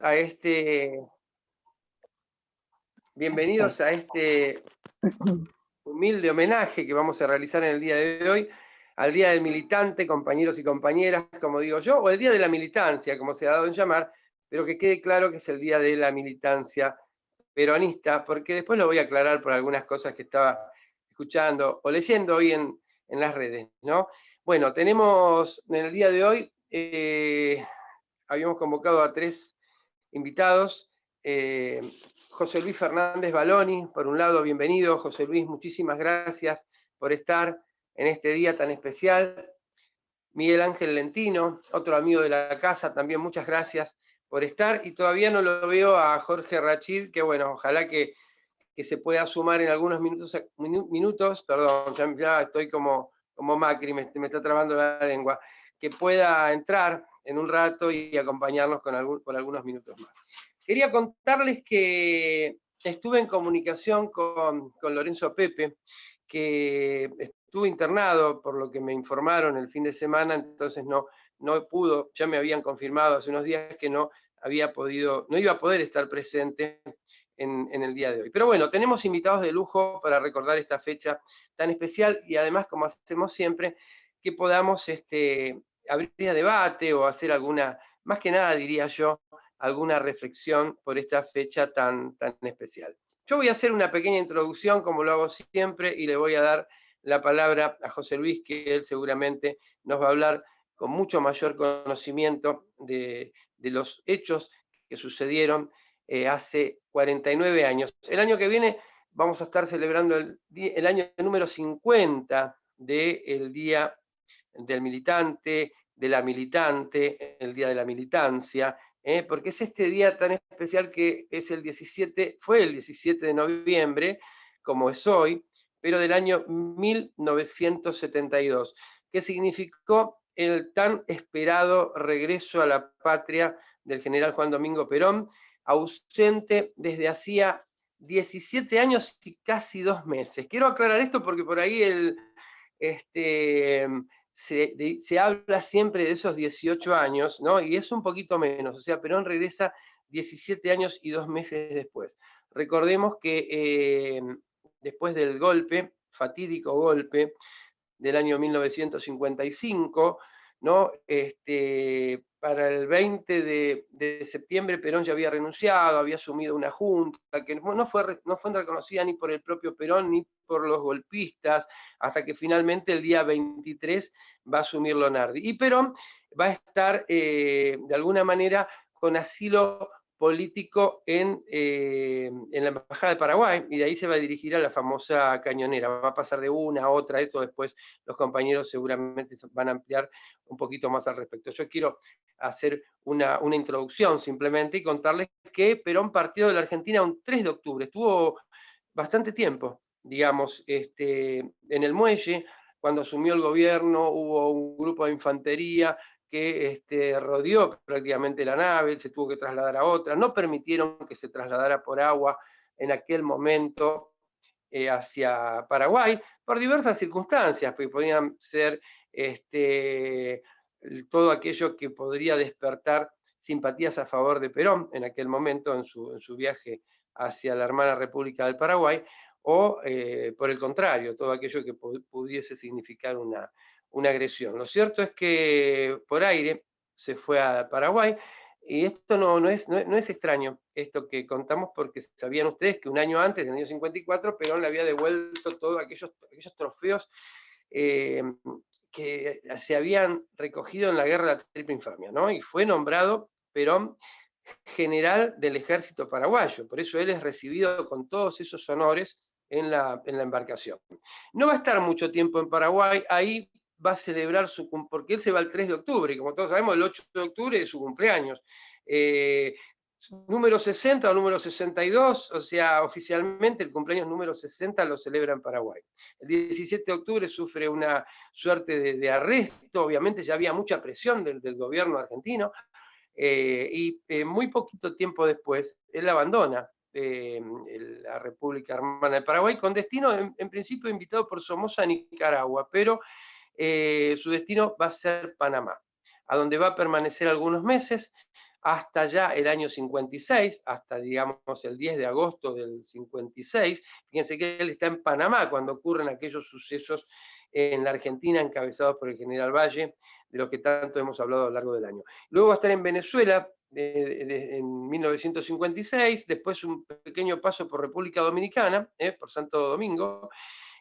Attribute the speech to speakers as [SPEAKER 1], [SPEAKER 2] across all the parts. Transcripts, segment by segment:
[SPEAKER 1] a este, bienvenidos a este humilde homenaje que vamos a realizar en el día de hoy, al Día del Militante, compañeros y compañeras, como digo yo, o el Día de la Militancia, como se ha dado en llamar, pero que quede claro que es el Día de la Militancia peronista, porque después lo voy a aclarar por algunas cosas que estaba escuchando o leyendo hoy en las redes, ¿no? Bueno, tenemos en el día de hoy, habíamos convocado a 3 invitados. José Luis Fernández Baloni, por un lado, bienvenido. José Luis, muchísimas gracias por estar en este día tan especial. Miguel Ángel Lentino, otro amigo de la casa, también muchas gracias por estar. Y todavía no lo veo a Jorge Rachid, que bueno, ojalá que se pueda sumar en algunos minutos, perdón, ya estoy como Macri, me está trabando la lengua, que pueda entrar en un rato y acompañarnos por algunos minutos más. Quería contarles que estuve en comunicación con Lorenzo Pepe, que estuvo internado, por lo que me informaron el fin de semana, entonces no pudo, ya me habían confirmado hace unos días que no iba a poder estar presente en el día de hoy. Pero bueno, tenemos invitados de lujo para recordar esta fecha tan especial y además, como hacemos siempre, que podamos abrir a debate o hacer alguna, más que nada diría yo, alguna reflexión por esta fecha tan especial. Yo voy a hacer una pequeña introducción, como lo hago siempre, y le voy a dar la palabra a José Luis, que él seguramente nos va a hablar con mucho mayor conocimiento de los hechos que sucedieron hace 49 años. El año que viene vamos a estar celebrando el año número 50 del Día del Militante, de la Militante, el Día de la Militancia, porque es este día tan especial que es fue el 17 de noviembre, como es hoy, pero del año 1972, que significó el tan esperado regreso a la patria del general Juan Domingo Perón, ausente desde hacía 17 años y casi 2 meses. Quiero aclarar esto porque por ahí se habla siempre de esos 18 años, ¿no? Y es un poquito menos, o sea, Perón regresa 17 años y 2 meses después. Recordemos que después del golpe, fatídico golpe del año 1955, ¿no? Para el 20 de septiembre Perón ya había renunciado, había asumido una junta que no fue reconocida ni por el propio Perón ni por los golpistas, hasta que finalmente el día 23 va a asumir Lonardi. Y Perón va a estar de alguna manera con asilo político en la Embajada de Paraguay, y de ahí se va a dirigir a la famosa Cañonera. Va a pasar de una a otra, esto después los compañeros seguramente van a ampliar un poquito más al respecto. Yo quiero hacer una introducción simplemente y contarles que Perón partió de la Argentina un 3 de octubre, estuvo bastante tiempo, digamos, en el muelle. Cuando asumió el gobierno hubo un grupo de infantería que rodeó prácticamente la nave, se tuvo que trasladar a otra, no permitieron que se trasladara por agua en aquel momento hacia Paraguay, por diversas circunstancias, porque podían ser todo aquello que podría despertar simpatías a favor de Perón en aquel momento en su viaje hacia la hermana República del Paraguay, o por el contrario, todo aquello que pudiese significar una agresión. Lo cierto es que por aire se fue a Paraguay, y esto no es extraño, esto que contamos, porque sabían ustedes que un año antes, en el año 54, Perón le había devuelto todos aquellos trofeos eh, que se habían recogido en la guerra de la Triple Infamia, ¿no? Y fue nombrado Perón general del ejército paraguayo, por eso él es recibido con todos esos honores en la embarcación. No va a estar mucho tiempo en Paraguay, ahí va a celebrar porque él se va el 3 de octubre, y como todos sabemos, el 8 de octubre es su cumpleaños. Número 60 o número 62, o sea, oficialmente el cumpleaños número 60 lo celebra en Paraguay. El 17 de octubre sufre una suerte de arresto, obviamente ya había mucha presión del gobierno argentino, y muy poquito tiempo después él abandona la República Hermana de Paraguay, con destino en principio invitado por Somoza a Nicaragua, pero su destino va a ser Panamá, a donde va a permanecer algunos meses hasta ya el año 56, hasta digamos el 10 de agosto del 56. Fíjense que él está en Panamá cuando ocurren aquellos sucesos en la Argentina encabezados por el general Valle, de los que tanto hemos hablado a lo largo del año. Luego va a estar en Venezuela en 1956, después un pequeño paso por República Dominicana, por Santo Domingo,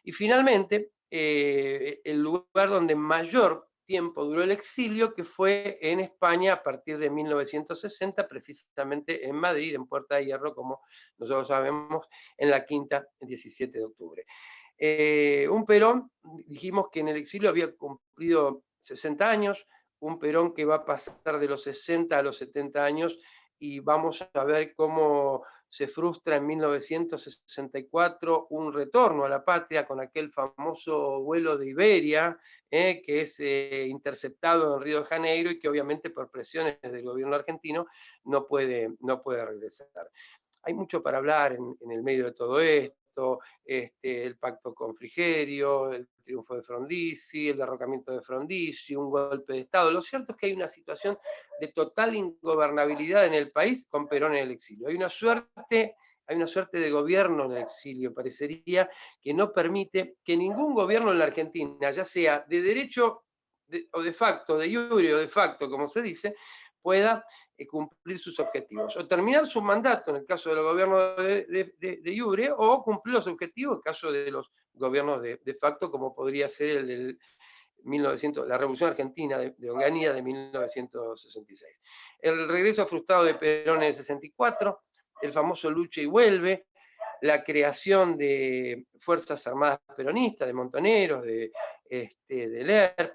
[SPEAKER 1] y finalmente el lugar donde mayor tiempo duró el exilio, que fue en España a partir de 1960, precisamente en Madrid, en Puerta de Hierro, como nosotros sabemos, en la quinta, el 17 de octubre. Un Perón, dijimos que en el exilio había cumplido 60 años, un Perón que va a pasar de los 60 a los 70 años, y vamos a ver cómo se frustra en 1964 un retorno a la patria con aquel famoso vuelo de Iberia, que es interceptado en Río de Janeiro y que obviamente por presiones del gobierno argentino no puede regresar. Hay mucho para hablar en el medio de todo esto, el pacto con Frigerio, el triunfo de Frondizi, el derrocamiento de Frondizi, un golpe de Estado. Lo cierto es que hay una situación de total ingobernabilidad en el país con Perón en el exilio. Hay una suerte de gobierno en el exilio, parecería, que no permite que ningún gobierno en la Argentina, ya sea de derecho o de facto, de jure o de facto, como se dice, pueda cumplir sus objetivos, o terminar su mandato en el caso de los gobiernos de jure, o cumplir los objetivos en el caso de los gobiernos de facto, como podría ser el del la Revolución Argentina de Onganía de 1966. El regreso frustrado de Perón en el 64, el famoso lucha y vuelve, la creación de Fuerzas Armadas Peronistas, de Montoneros, de ERP,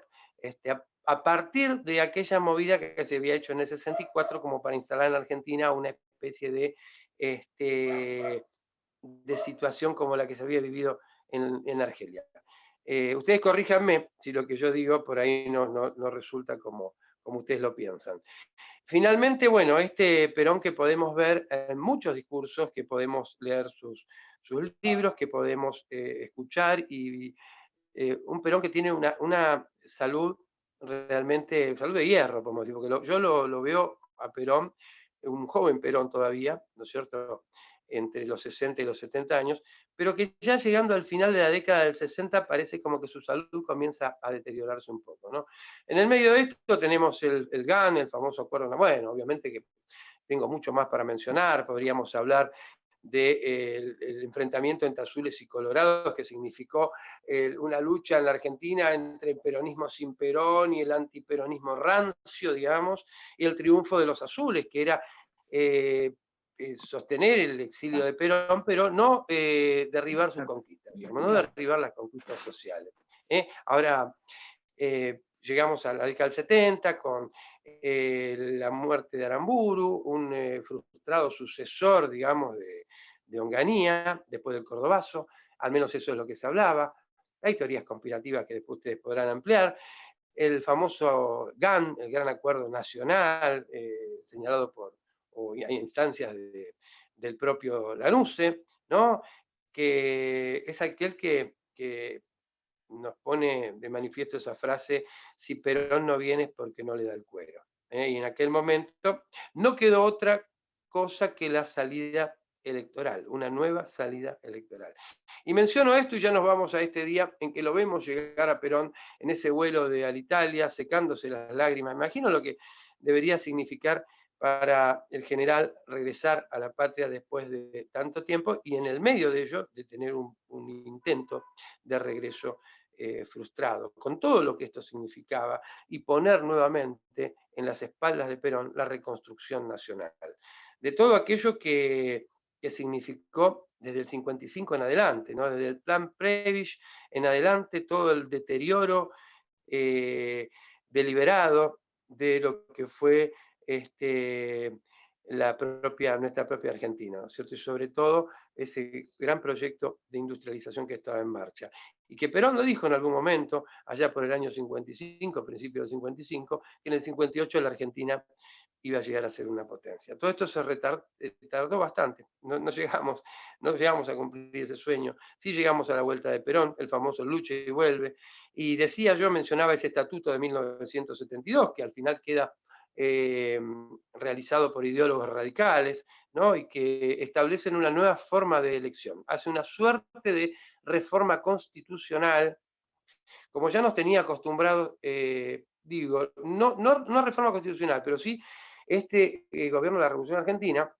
[SPEAKER 1] a partir de aquella movida que se había hecho en el 64 como para instalar en Argentina una especie de situación como la que se había vivido en Argelia. Ustedes corríjanme si lo que yo digo por ahí no resulta como ustedes lo piensan. Finalmente, bueno, este Perón que podemos ver en muchos discursos, que podemos leer sus libros, que podemos escuchar, y un Perón que tiene una salud realmente, salud de hierro, podemos decir, porque yo lo veo a Perón, un joven Perón todavía, ¿no es cierto?, entre los 60 y los 70 años, pero que ya llegando al final de la década del 60 parece como que su salud comienza a deteriorarse un poco, ¿no? En el medio de esto tenemos el GAN, el famoso acuerdo, bueno, obviamente que tengo mucho más para mencionar, podríamos hablar del enfrentamiento entre azules y colorados, que significó una lucha en la Argentina entre el peronismo sin Perón y el antiperonismo rancio, digamos, y el triunfo de los azules, que era sostener el exilio de Perón, pero no derribar sus conquistas, digamos, no derribar las conquistas sociales. Ahora, llegamos a la década del 70 con la muerte de Aramburu, un frustrado sucesor, digamos, de Onganía, después del Cordobazo, al menos eso es lo que se hablaba. Hay teorías conspirativas que después ustedes podrán ampliar. El famoso GAN, el Gran Acuerdo Nacional, señalado o hay instancias del propio Lanusse, ¿no?, que es aquel que nos pone de manifiesto esa frase: si Perón no viene es porque no le da el cuero. Y en aquel momento no quedó otra cosa que la salida electoral, una nueva salida electoral. Y menciono esto y ya nos vamos a este día en que lo vemos llegar a Perón en ese vuelo de Alitalia, secándose las lágrimas. Imagino lo que debería significar para el general regresar a la patria después de tanto tiempo, y en el medio de ello de tener un intento de regreso frustrado, con todo lo que esto significaba, y poner nuevamente en las espaldas de Perón la reconstrucción nacional. De todo aquello que significó desde el 55 en adelante, ¿no?, desde el plan Prebisch en adelante, todo el deterioro deliberado de lo que fue nuestra propia Argentina, ¿no es cierto?, y sobre todo ese gran proyecto de industrialización que estaba en marcha. Y que Perón lo dijo en algún momento, allá por el año 55, principio del 55, que en el 58 la Argentina iba a llegar a ser una potencia. Todo esto se tardó bastante, no llegamos a cumplir ese sueño. Sí llegamos a la vuelta de Perón, el famoso lucha y vuelve, y mencionaba ese estatuto de 1972, que al final queda realizado por ideólogos radicales, ¿no? Y que establecen una nueva forma de elección. Hace una suerte de reforma constitucional, como ya nos tenía acostumbrados, digo, no reforma constitucional, pero sí este gobierno de la Revolución Argentina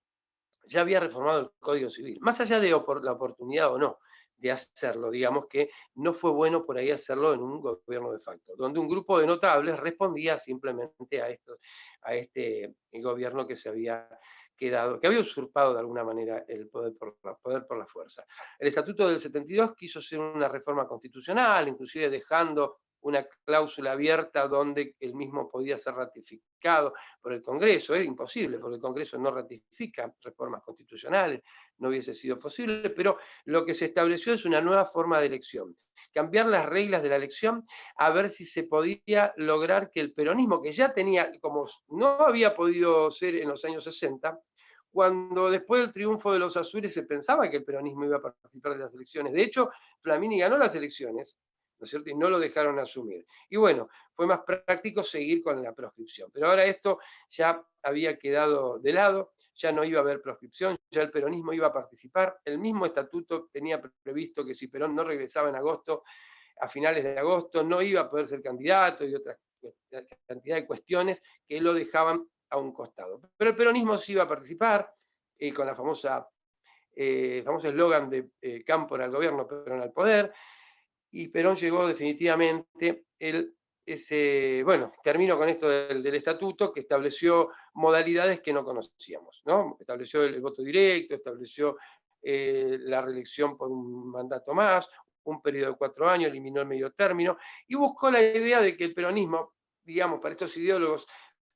[SPEAKER 1] ya había reformado el Código Civil, más allá de la oportunidad o no de hacerlo, digamos que no fue bueno por ahí hacerlo en un gobierno de facto, donde un grupo de notables respondía simplemente a este gobierno que se había quedado, que había usurpado de alguna manera el poder por la fuerza. El Estatuto del 72 quiso ser una reforma constitucional, inclusive dejando una cláusula abierta donde el mismo podía ser ratificado por el Congreso. Es imposible, porque el Congreso no ratifica reformas constitucionales, no hubiese sido posible, pero lo que se estableció es una nueva forma de elección. Cambiar las reglas de la elección a ver si se podía lograr que el peronismo, que ya tenía, como no había podido ser en los años 60, cuando después del triunfo de los azules se pensaba que el peronismo iba a participar de las elecciones. De hecho, Flamini ganó las elecciones, ¿no es cierto? Y no lo dejaron asumir. Y bueno, fue más práctico seguir con la proscripción. Pero ahora esto ya había quedado de lado, ya no iba a haber proscripción, ya el peronismo iba a participar. El mismo estatuto tenía previsto que si Perón no regresaba en agosto, a finales de agosto, no iba a poder ser candidato y otra cantidad de cuestiones que lo dejaban a un costado. Pero el peronismo sí iba a participar con la famoso eslogan de Cámpora al gobierno, Perón al poder, y Perón llegó definitivamente, bueno, termino con esto del estatuto que estableció modalidades que no conocíamos, ¿no? Estableció el voto directo, estableció la reelección por un mandato más, un periodo de 4 años, eliminó el medio término, y buscó la idea de que el peronismo, digamos, para estos ideólogos,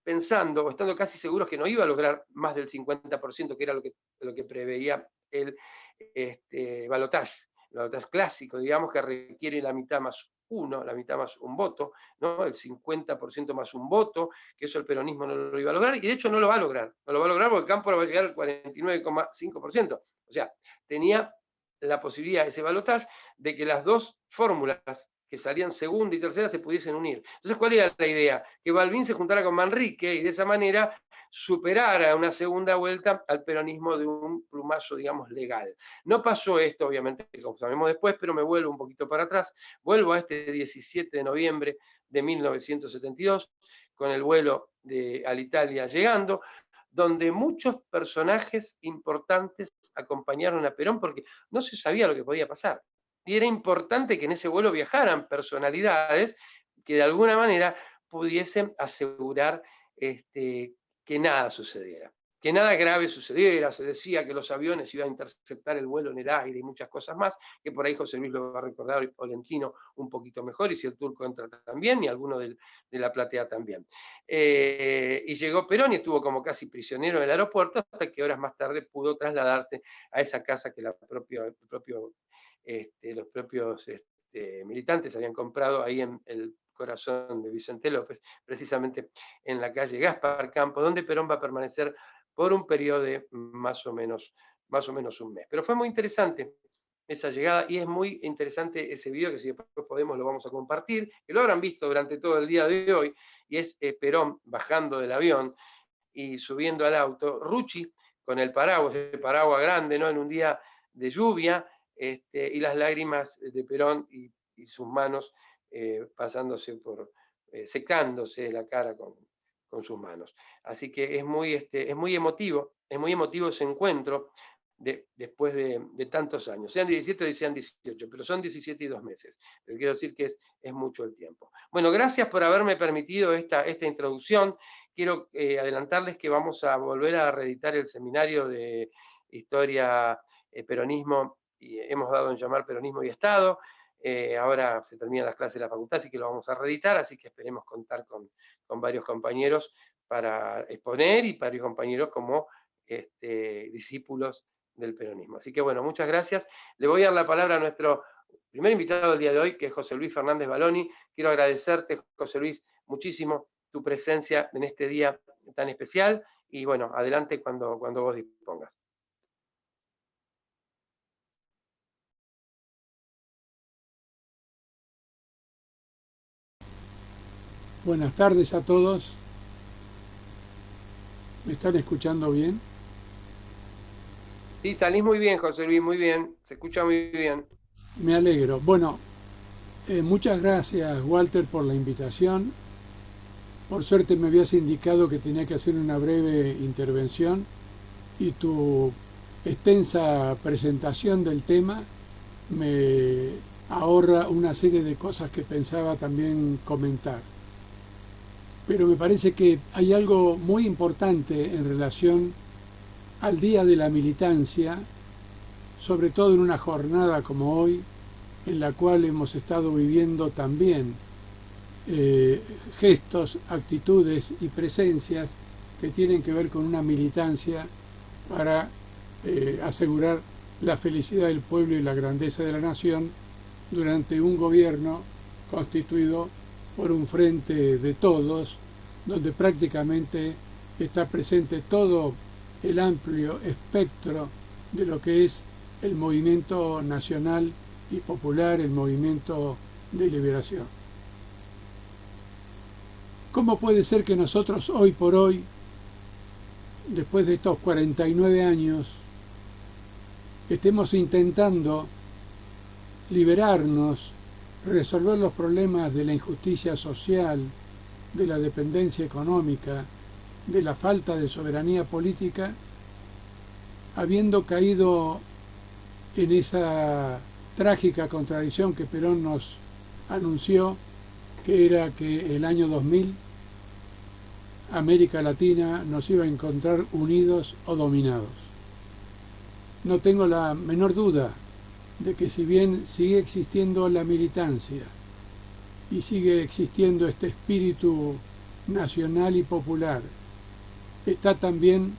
[SPEAKER 1] pensando o estando casi seguros que no iba a lograr más del 50%, que era lo que preveía el balotaje clásico, digamos, que requiere la mitad más uno, la mitad más un voto, ¿no? El 50% más un voto, que eso el peronismo no lo iba a lograr, y de hecho no lo va a lograr. No lo va a lograr porque Cámpora va a llegar al 49,5%. O sea, tenía la posibilidad, ese balotaje, de que las dos fórmulas que salían segunda y tercera se pudiesen unir. Entonces, ¿cuál era la idea? Que Balbín se juntara con Manrique y de esa manera superara una segunda vuelta al peronismo de un plumazo, digamos, legal. No pasó esto, obviamente, como sabemos después, pero me vuelvo un poquito para atrás. Vuelvo a este 17 de noviembre de 1972, con el vuelo de Alitalia llegando, donde muchos personajes importantes acompañaron a Perón porque no se sabía lo que podía pasar. Y era importante que en ese vuelo viajaran personalidades que de alguna manera pudiesen asegurar que nada sucediera, que nada grave sucediera. Se decía que los aviones iban a interceptar el vuelo en el aire y muchas cosas más, que por ahí José Luis lo va a recordar, y Polentino un poquito mejor, y si el Turco entra también, y alguno de la platea también. Y llegó Perón y estuvo como casi prisionero en el aeropuerto hasta que horas más tarde pudo trasladarse a esa casa que los propios militantes habían comprado ahí en el corazón de Vicente López, precisamente en la calle Gaspar Campo, donde Perón va a permanecer por un periodo de más o menos un mes. Pero fue muy interesante esa llegada y es muy interesante ese video que si después podemos lo vamos a compartir, que lo habrán visto durante todo el día de hoy, y es Perón bajando del avión y subiendo al auto, Rucci con el paraguas grande, ¿no? En un día de lluvia, y las lágrimas de Perón y sus manos pasándose secándose la cara con sus manos. Así que es muy emotivo ese encuentro después de tantos años, sean 17 o sean 18, pero son 17 y 2 meses. Pero quiero decir que es mucho el tiempo. Bueno, gracias por haberme permitido esta introducción. Quiero adelantarles que vamos a volver a reeditar el seminario de Historia, Peronismo, y hemos dado en llamar Peronismo y Estado. Ahora se terminan las clases de la facultad, así que lo vamos a reeditar, así que esperemos contar con varios compañeros para exponer y varios compañeros como discípulos del peronismo. Así que bueno, muchas gracias. Le voy a dar la palabra a nuestro primer invitado del día de hoy, que es José Luis Fernández Baloni. Quiero agradecerte, José Luis, muchísimo tu presencia en este día tan especial y bueno, adelante cuando vos dispongas.
[SPEAKER 2] Buenas tardes a todos. ¿Me están escuchando bien?
[SPEAKER 1] Sí, salís muy bien, José Luis, muy bien. Se escucha muy bien.
[SPEAKER 2] Me alegro. Bueno, muchas gracias, Walter, por la invitación. Por suerte me habías indicado que tenía que hacer una breve intervención y tu extensa presentación del tema me ahorra una serie de cosas que pensaba también comentar. Pero me parece que hay algo muy importante en relación al Día de la Militancia, sobre todo en una jornada como hoy, en la cual hemos estado viviendo también gestos, actitudes y presencias que tienen que ver con una militancia para asegurar la felicidad del pueblo y la grandeza de la nación durante un gobierno constituido por un frente de todos, donde prácticamente está presente todo el amplio espectro de lo que es el movimiento nacional y popular, el movimiento de liberación. ¿Cómo puede ser que nosotros hoy por hoy, después de estos 49 años, estemos intentando liberarnos, resolver los problemas de la injusticia social, de la dependencia económica, de la falta de soberanía política, habiendo caído en esa trágica contradicción que Perón nos anunció, que era que el año 2000 América Latina nos iba a encontrar unidos o dominados? No tengo la menor duda de que si bien sigue existiendo la militancia y sigue existiendo este espíritu nacional y popular, está también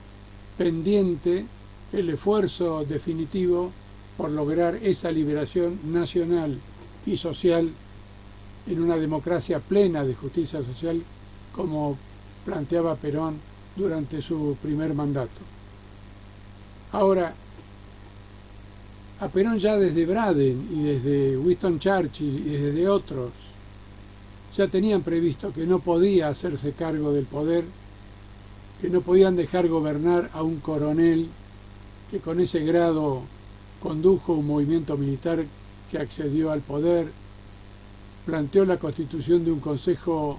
[SPEAKER 2] pendiente el esfuerzo definitivo por lograr esa liberación nacional y social en una democracia plena de justicia social, como planteaba Perón durante su primer mandato. Ahora, a Perón ya desde Braden y desde Winston Churchill y desde otros ya tenían previsto que no podía hacerse cargo del poder, que no podían dejar gobernar a un coronel que con ese grado condujo un movimiento militar que accedió al poder, planteó la constitución de un consejo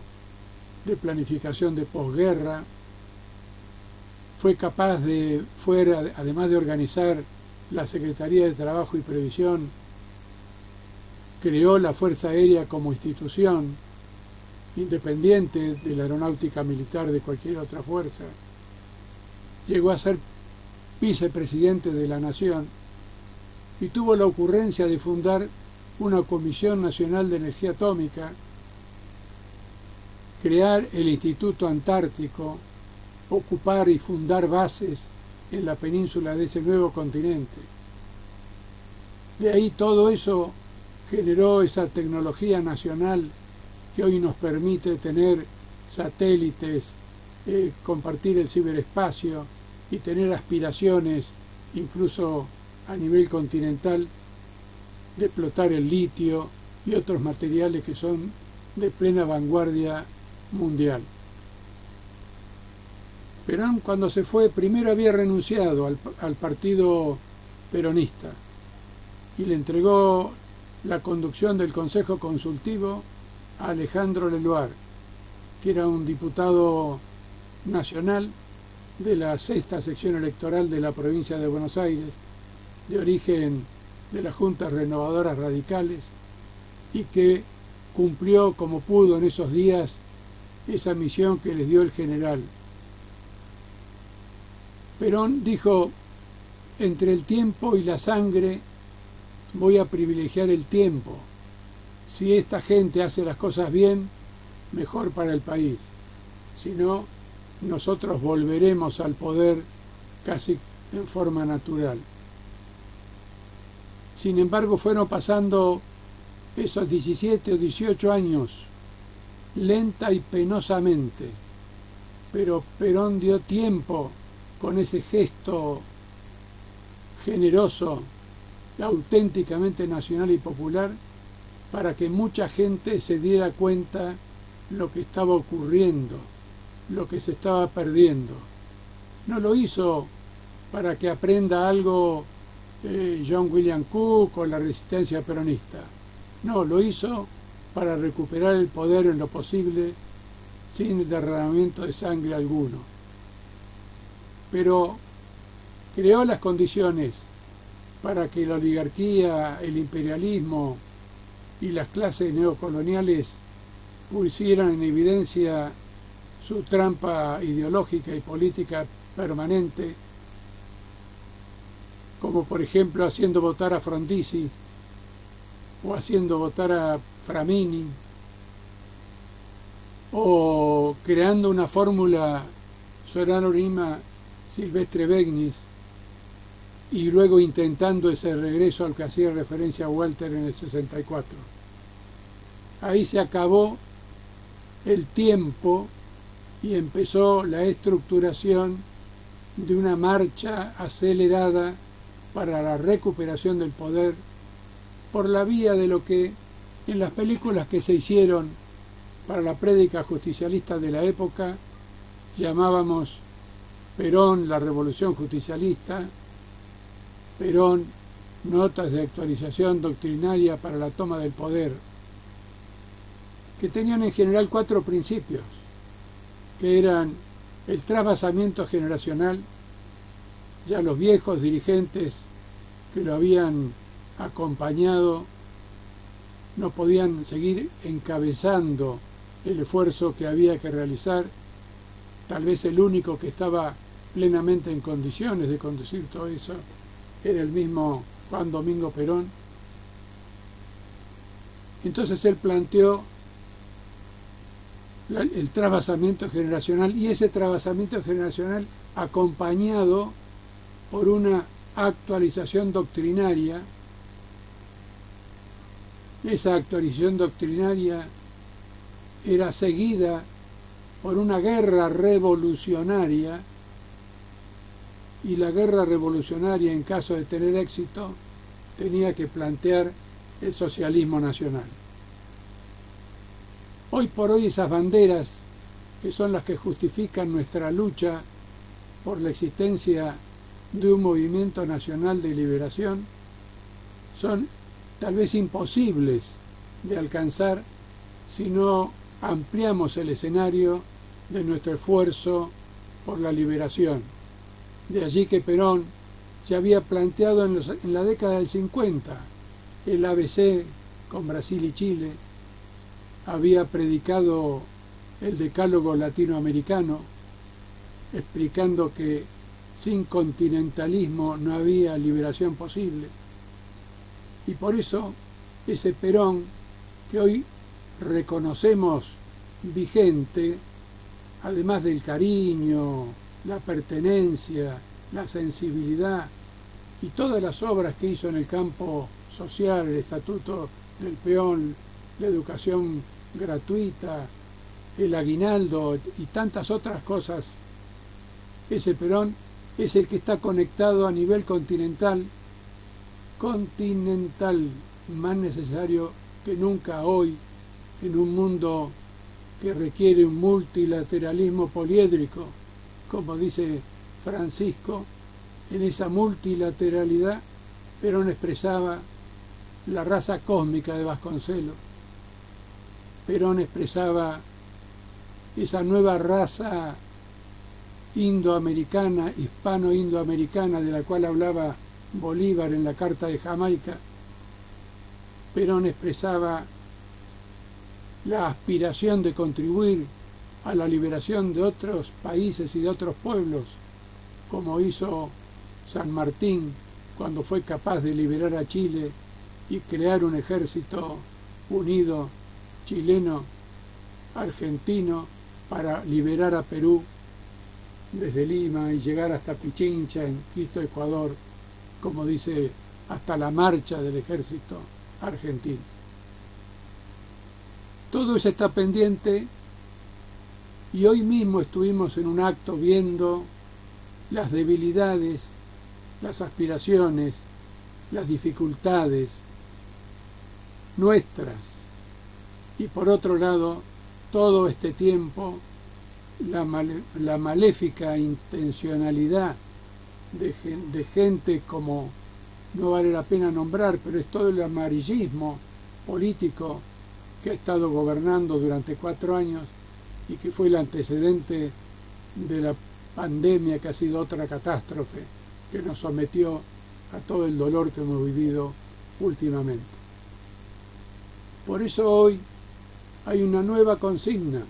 [SPEAKER 2] de planificación de posguerra, fue capaz de, además de organizar la Secretaría de Trabajo y Previsión, creó la Fuerza Aérea como institución independiente de la aeronáutica militar de cualquier otra fuerza, llegó a ser vicepresidente de la Nación y tuvo la ocurrencia de fundar una Comisión Nacional de Energía Atómica, crear el Instituto Antártico, ocupar y fundar bases en la península de ese nuevo continente. De ahí todo eso generó esa tecnología nacional que hoy nos permite tener satélites, compartir el ciberespacio y tener aspiraciones, incluso a nivel continental, de explotar el litio y otros materiales que son de plena vanguardia mundial. Perón, cuando se fue, primero había renunciado al partido peronista y le entregó la conducción del Consejo Consultivo a Alejandro Leloir, que era un diputado nacional de la sexta sección electoral de la provincia de Buenos Aires, de origen de las Juntas Renovadoras Radicales, y que cumplió como pudo en esos días esa misión que les dio el general. Perón dijo: entre el tiempo y la sangre voy a privilegiar el tiempo. Si esta gente hace las cosas bien, mejor para el país. Si no, nosotros volveremos al poder casi en forma natural. Sin embargo, fueron pasando esos 17 o 18 años, lenta y penosamente, pero Perón dio tiempo con ese gesto generoso, auténticamente nacional y popular, para que mucha gente se diera cuenta lo que estaba ocurriendo, lo que se estaba perdiendo. No lo hizo para que aprenda algo John William Cook o la resistencia peronista. No, lo hizo para recuperar el poder en lo posible sin derramamiento de sangre alguno. Pero creó las condiciones para que la oligarquía, el imperialismo y las clases neocoloniales pusieran en evidencia su trampa ideológica y política permanente, como por ejemplo haciendo votar a Frondizi o haciendo votar a Framini, o creando una fórmula Sorano Lima Silvestre Begnis, y luego intentando ese regreso al que hacía referencia Walter en el 64. Ahí se acabó el tiempo y empezó la estructuración de una marcha acelerada para la recuperación del poder por la vía de lo que en las películas que se hicieron para la prédica justicialista de la época llamábamos Perón, la revolución justicialista, Perón, notas de actualización doctrinaria para la toma del poder, que tenían en general 4 principios, que eran el trasvasamiento generacional. Ya los viejos dirigentes que lo habían acompañado no podían seguir encabezando el esfuerzo que había que realizar. Tal vez el único que estaba plenamente en condiciones de conducir todo eso era el mismo Juan Domingo Perón. Entonces él planteó el trasvasamiento generacional, y ese trasvasamiento generacional acompañado por una actualización doctrinaria. Esa actualización doctrinaria era seguida por una guerra revolucionaria, y la guerra revolucionaria, en caso de tener éxito, tenía que plantear el socialismo nacional. Hoy por hoy esas banderas, que son las que justifican nuestra lucha por la existencia de un movimiento nacional de liberación, son tal vez imposibles de alcanzar si no ampliamos el escenario de nuestro esfuerzo por la liberación. De allí que Perón ya había planteado en la década del 50 el ABC con Brasil y Chile, había predicado el decálogo latinoamericano, explicando que sin continentalismo no había liberación posible. Y por eso ese Perón que hoy reconocemos vigente, además del cariño, la pertenencia, la sensibilidad y todas las obras que hizo en el campo social, el Estatuto del Peón, la educación gratuita, el aguinaldo y tantas otras cosas, ese Perón es el que está conectado a nivel continental, más necesario que nunca hoy, en un mundo que requiere un multilateralismo poliédrico, como dice Francisco. En esa multilateralidad Perón expresaba la raza cósmica de Vasconcelos. Perón expresaba esa nueva raza indoamericana, hispano-indoamericana, de la cual hablaba Bolívar en la Carta de Jamaica. Perón expresaba la aspiración de contribuir a la liberación de otros países y de otros pueblos, como hizo San Martín cuando fue capaz de liberar a Chile y crear un ejército unido chileno, argentino, para liberar a Perú desde Lima y llegar hasta Pichincha en Quito, Ecuador, como dice, hasta la marcha del ejército argentino. Todo eso está pendiente, y hoy mismo estuvimos en un acto viendo las debilidades, las aspiraciones, las dificultades nuestras, y por otro lado, todo este tiempo la maléfica intencionalidad de gente como, no vale la pena nombrar, pero es todo el amarillismo político que ha estado gobernando durante 4 años y que fue el antecedente de la pandemia, que ha sido otra catástrofe que nos sometió a todo el dolor que hemos vivido últimamente. Por eso hoy hay una nueva consigna,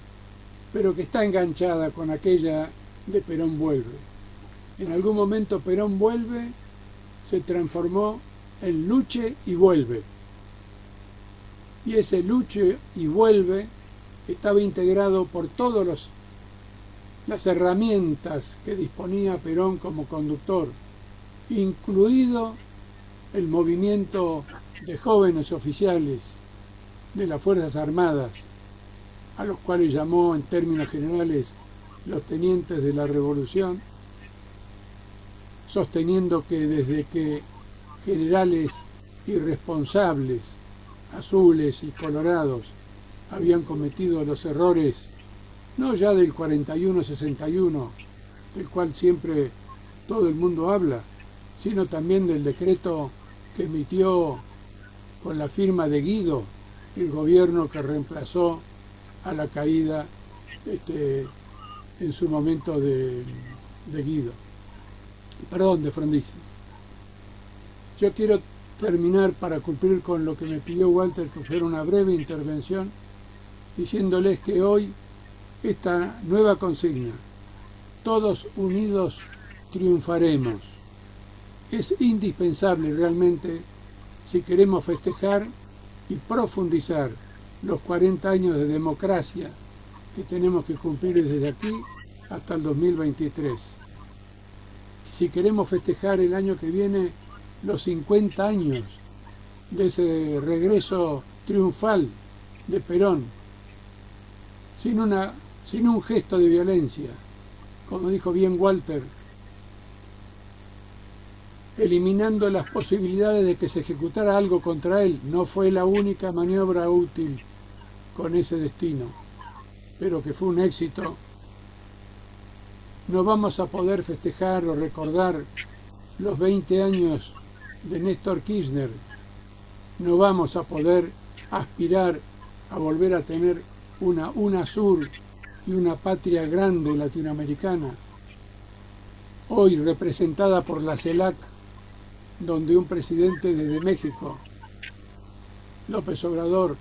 [SPEAKER 2] pero que está enganchada con aquella de Perón vuelve. En algún momento Perón vuelve se transformó en luche y vuelve. Y ese luche y vuelve estaba integrado por todas las herramientas que disponía Perón como conductor, incluido el movimiento de jóvenes oficiales de las Fuerzas Armadas, a los cuales llamó en términos generales los tenientes de la Revolución, sosteniendo que desde que generales irresponsables, azules y colorados, habían cometido los errores, no ya del 41-61, del cual siempre todo el mundo habla, sino también del decreto que emitió con la firma de Guido, el gobierno que reemplazó a la caída en su momento de Guido. Perdón, de Frondizi. Yo quiero terminar, para cumplir con lo que me pidió Walter, que fuera una breve intervención, diciéndoles que hoy esta nueva consigna, todos unidos triunfaremos, es indispensable realmente si queremos festejar y profundizar los 40 años de democracia que tenemos que cumplir desde aquí hasta el 2023. Si queremos festejar el año que viene los 50 años de ese regreso triunfal de Perón, sin un gesto de violencia, como dijo bien Walter, eliminando las posibilidades de que se ejecutara algo contra él. No fue la única maniobra útil con ese destino, pero que fue un éxito. No vamos a poder festejar o recordar los 20 años de Néstor Kirchner. No vamos a poder aspirar a volver a tener una UNASUR y una patria grande latinoamericana, hoy representada por la CELAC, donde un presidente desde México, López Obrador,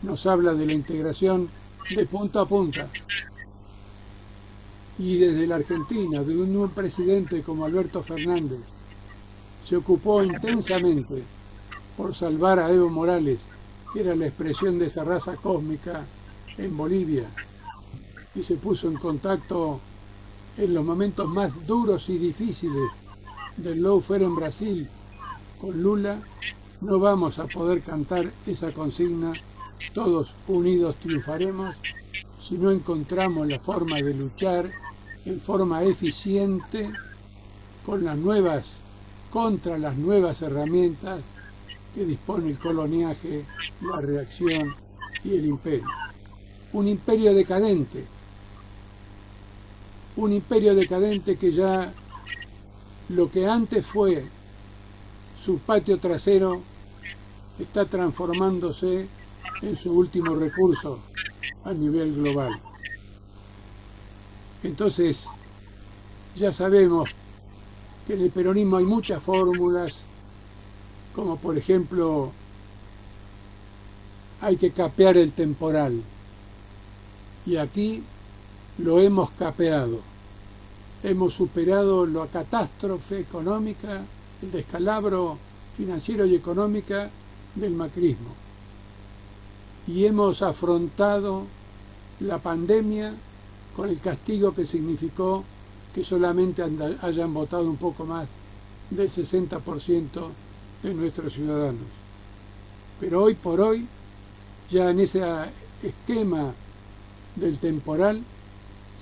[SPEAKER 2] nos habla de la integración de punta a punta. Y desde la Argentina, de un presidente como Alberto Fernández, se ocupó intensamente por salvar a Evo Morales, que era la expresión de esa raza cósmica en Bolivia, y se puso en contacto en los momentos más duros y difíciles del lawfare en Brasil con Lula. No vamos a poder cantar esa consigna, todos unidos triunfaremos, si no encontramos la forma de luchar en forma eficiente contra las nuevas herramientas que dispone el coloniaje, la reacción y el imperio. Un imperio decadente que ya lo que antes fue su patio trasero está transformándose en su último recurso a nivel global. Entonces, ya sabemos que en el peronismo hay muchas fórmulas, como por ejemplo, hay que capear el temporal. Y aquí lo hemos capeado. Hemos superado la catástrofe económica, el descalabro financiero y económica del macrismo. Y hemos afrontado la pandemia con el castigo que significó que solamente hayan votado un poco más del 60% de nuestros ciudadanos. Pero hoy por hoy, ya en ese esquema del temporal,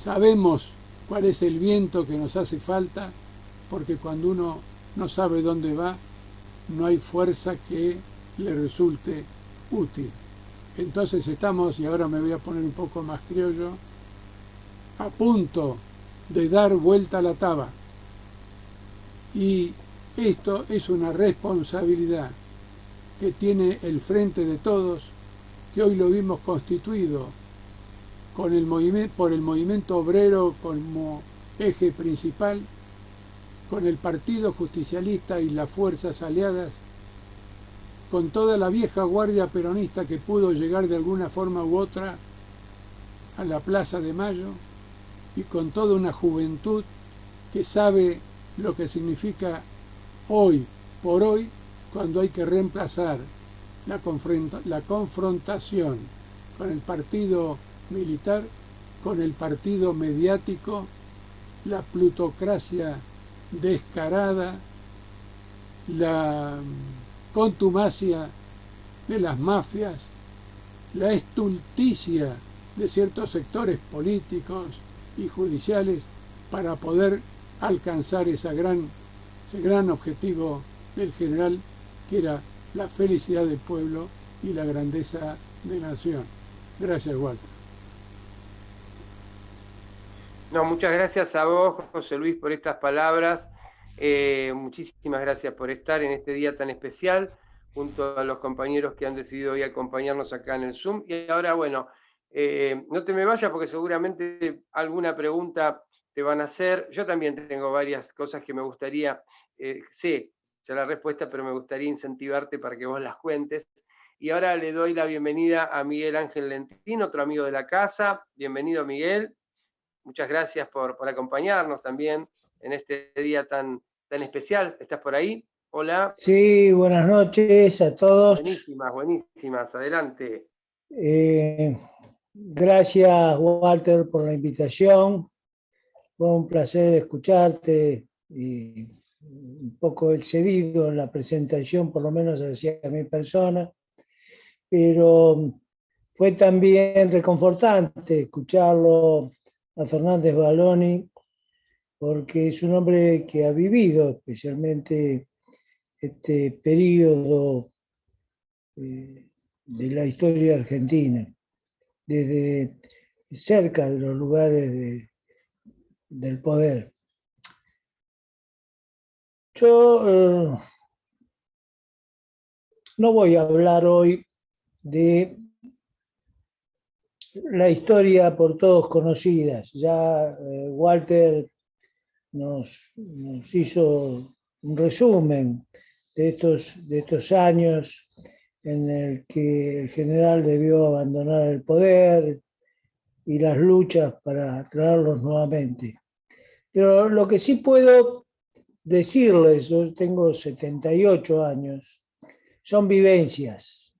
[SPEAKER 2] sabemos cuál es el viento que nos hace falta, porque cuando uno no sabe dónde va, no hay fuerza que le resulte útil. Entonces estamos, y ahora me voy a poner un poco más criollo, a punto de dar vuelta a la taba. Y esto es una responsabilidad que tiene el Frente de Todos, que hoy lo vimos constituido con por el movimiento obrero como eje principal, con el Partido Justicialista y las fuerzas aliadas, con toda la vieja guardia peronista que pudo llegar de alguna forma u otra a la Plaza de Mayo, y con toda una juventud que sabe lo que significa hoy por hoy, cuando hay que reemplazar la confrontación con el partido militar, con el partido mediático, la plutocracia descarada, la contumacia de las mafias, la estulticia de ciertos sectores políticos y judiciales para poder alcanzar ese gran objetivo del general, que era la felicidad del pueblo y la grandeza de la nación. Gracias, Walter.
[SPEAKER 1] No, muchas gracias a vos, José Luis, por estas palabras. Muchísimas gracias por estar en este día tan especial, junto a los compañeros que han decidido hoy acompañarnos acá en el Zoom. Y ahora, bueno, no te me vayas porque seguramente alguna pregunta te van a hacer. Yo también tengo varias cosas que me gustaría, sé ya la respuesta, pero me gustaría incentivarte para que vos las cuentes. Y ahora le doy la bienvenida a Miguel Ángel Lentín, otro amigo de la casa. Bienvenido, Miguel. Muchas gracias por acompañarnos también en este día tan especial. ¿Estás por ahí? Hola.
[SPEAKER 3] Sí, buenas noches a todos.
[SPEAKER 1] Buenísimas, buenísimas. Adelante.
[SPEAKER 3] Gracias, Walter, por la invitación. Fue un placer escucharte y un poco excedido en la presentación, por lo menos hacia mi persona, pero fue también reconfortante escucharlo a Fernández Baloni, porque es un hombre que ha vivido especialmente este periodo de la historia argentina, desde cerca de los lugares del poder. Yo no voy a hablar hoy de la historia por todos conocidas. Ya Walter nos hizo un resumen de estos años en el que el general debió abandonar el poder y las luchas para traerlos nuevamente. Pero lo que sí puedo decirles, yo tengo 78 años, son vivencias.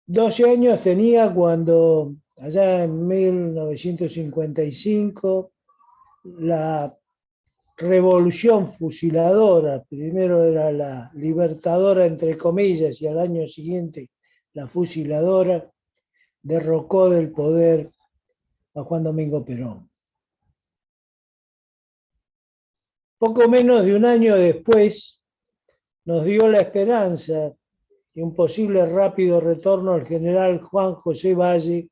[SPEAKER 3] 12 años tenía cuando, allá en 1955, la revolución fusiladora, primero era la libertadora entre comillas y al año siguiente la fusiladora, derrocó del poder a Juan Domingo Perón. Poco menos de un año después nos dio la esperanza de un posible rápido retorno al general Juan José Valle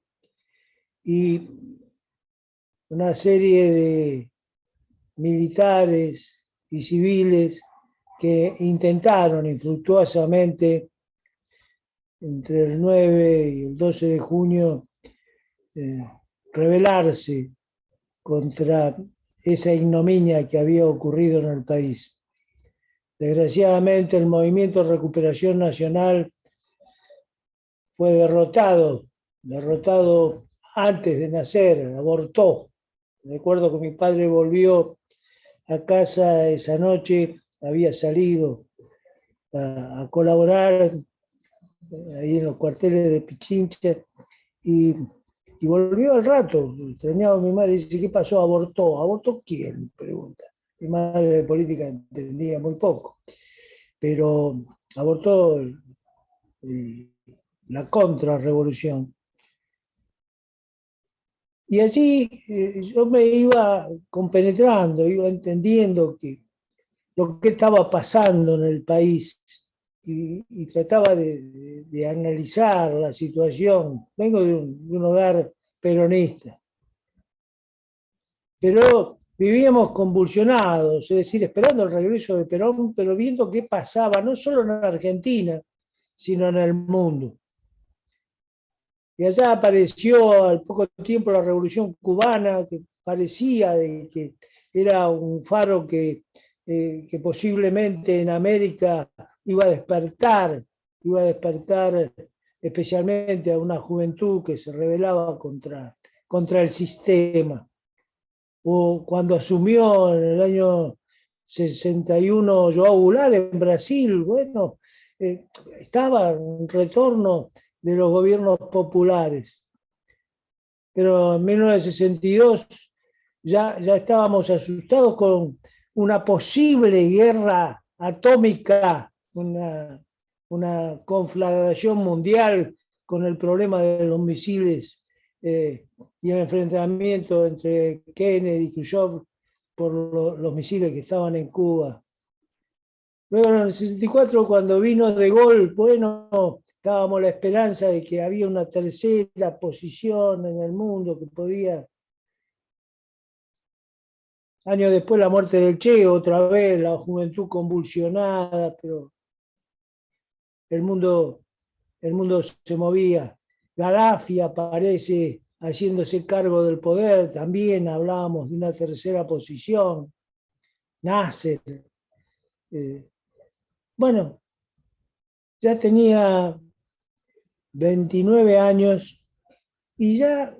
[SPEAKER 3] y una serie de militares y civiles que intentaron infructuosamente entre el 9 y el 12 de junio rebelarse contra esa ignominia que había ocurrido en el país. Desgraciadamente, el movimiento de recuperación nacional fue derrotado antes de nacer, abortó. Recuerdo que mi padre volvió a casa esa noche, había salido a colaborar ahí en los cuarteles de Pichincha y volvió al rato, extrañaba a mi madre y dice, ¿qué pasó? Abortó. ¿Abortó quién? Pregunta. Mi madre de política entendía muy poco, pero abortó la contrarrevolución. Y allí yo me iba compenetrando, iba entendiendo que lo que estaba pasando en el país y trataba de analizar la situación. Vengo de un hogar peronista, pero vivíamos convulsionados, es decir, esperando el regreso de Perón, pero viendo qué pasaba, no solo en Argentina, sino en el mundo. Y allá apareció al poco tiempo la Revolución Cubana, que parecía de que era un faro que posiblemente en América iba a despertar especialmente a una juventud que se rebelaba contra el sistema. O cuando asumió en el año 61 João Goulart en Brasil, bueno, estaba un retorno de los gobiernos populares. Pero en 1962 ya estábamos asustados con una posible guerra atómica, una conflagración mundial con el problema de los misiles y el enfrentamiento entre Kennedy y Khrushchev por los misiles que estaban en Cuba. Luego en el 64, cuando vino De Gaulle, bueno, dábamos la esperanza de que había una tercera posición en el mundo que podía. Años después la muerte del Che, otra vez la juventud convulsionada, pero el mundo se movía. Gaddafi aparece haciéndose cargo del poder, también hablábamos de una tercera posición. Nasser. Bueno, ya tenía 29 años y ya,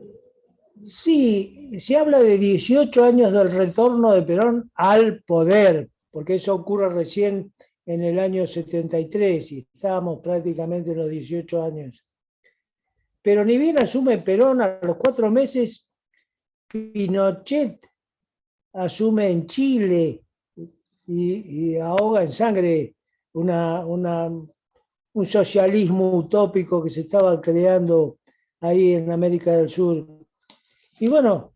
[SPEAKER 3] sí, se habla de 18 años del retorno de Perón al poder, porque eso ocurre recién en el año 73 y estábamos prácticamente en los 18 años. Pero ni bien asume Perón, a los 4 meses, Pinochet asume en Chile y ahoga en sangre un socialismo utópico que se estaba creando ahí en América del Sur. Y bueno,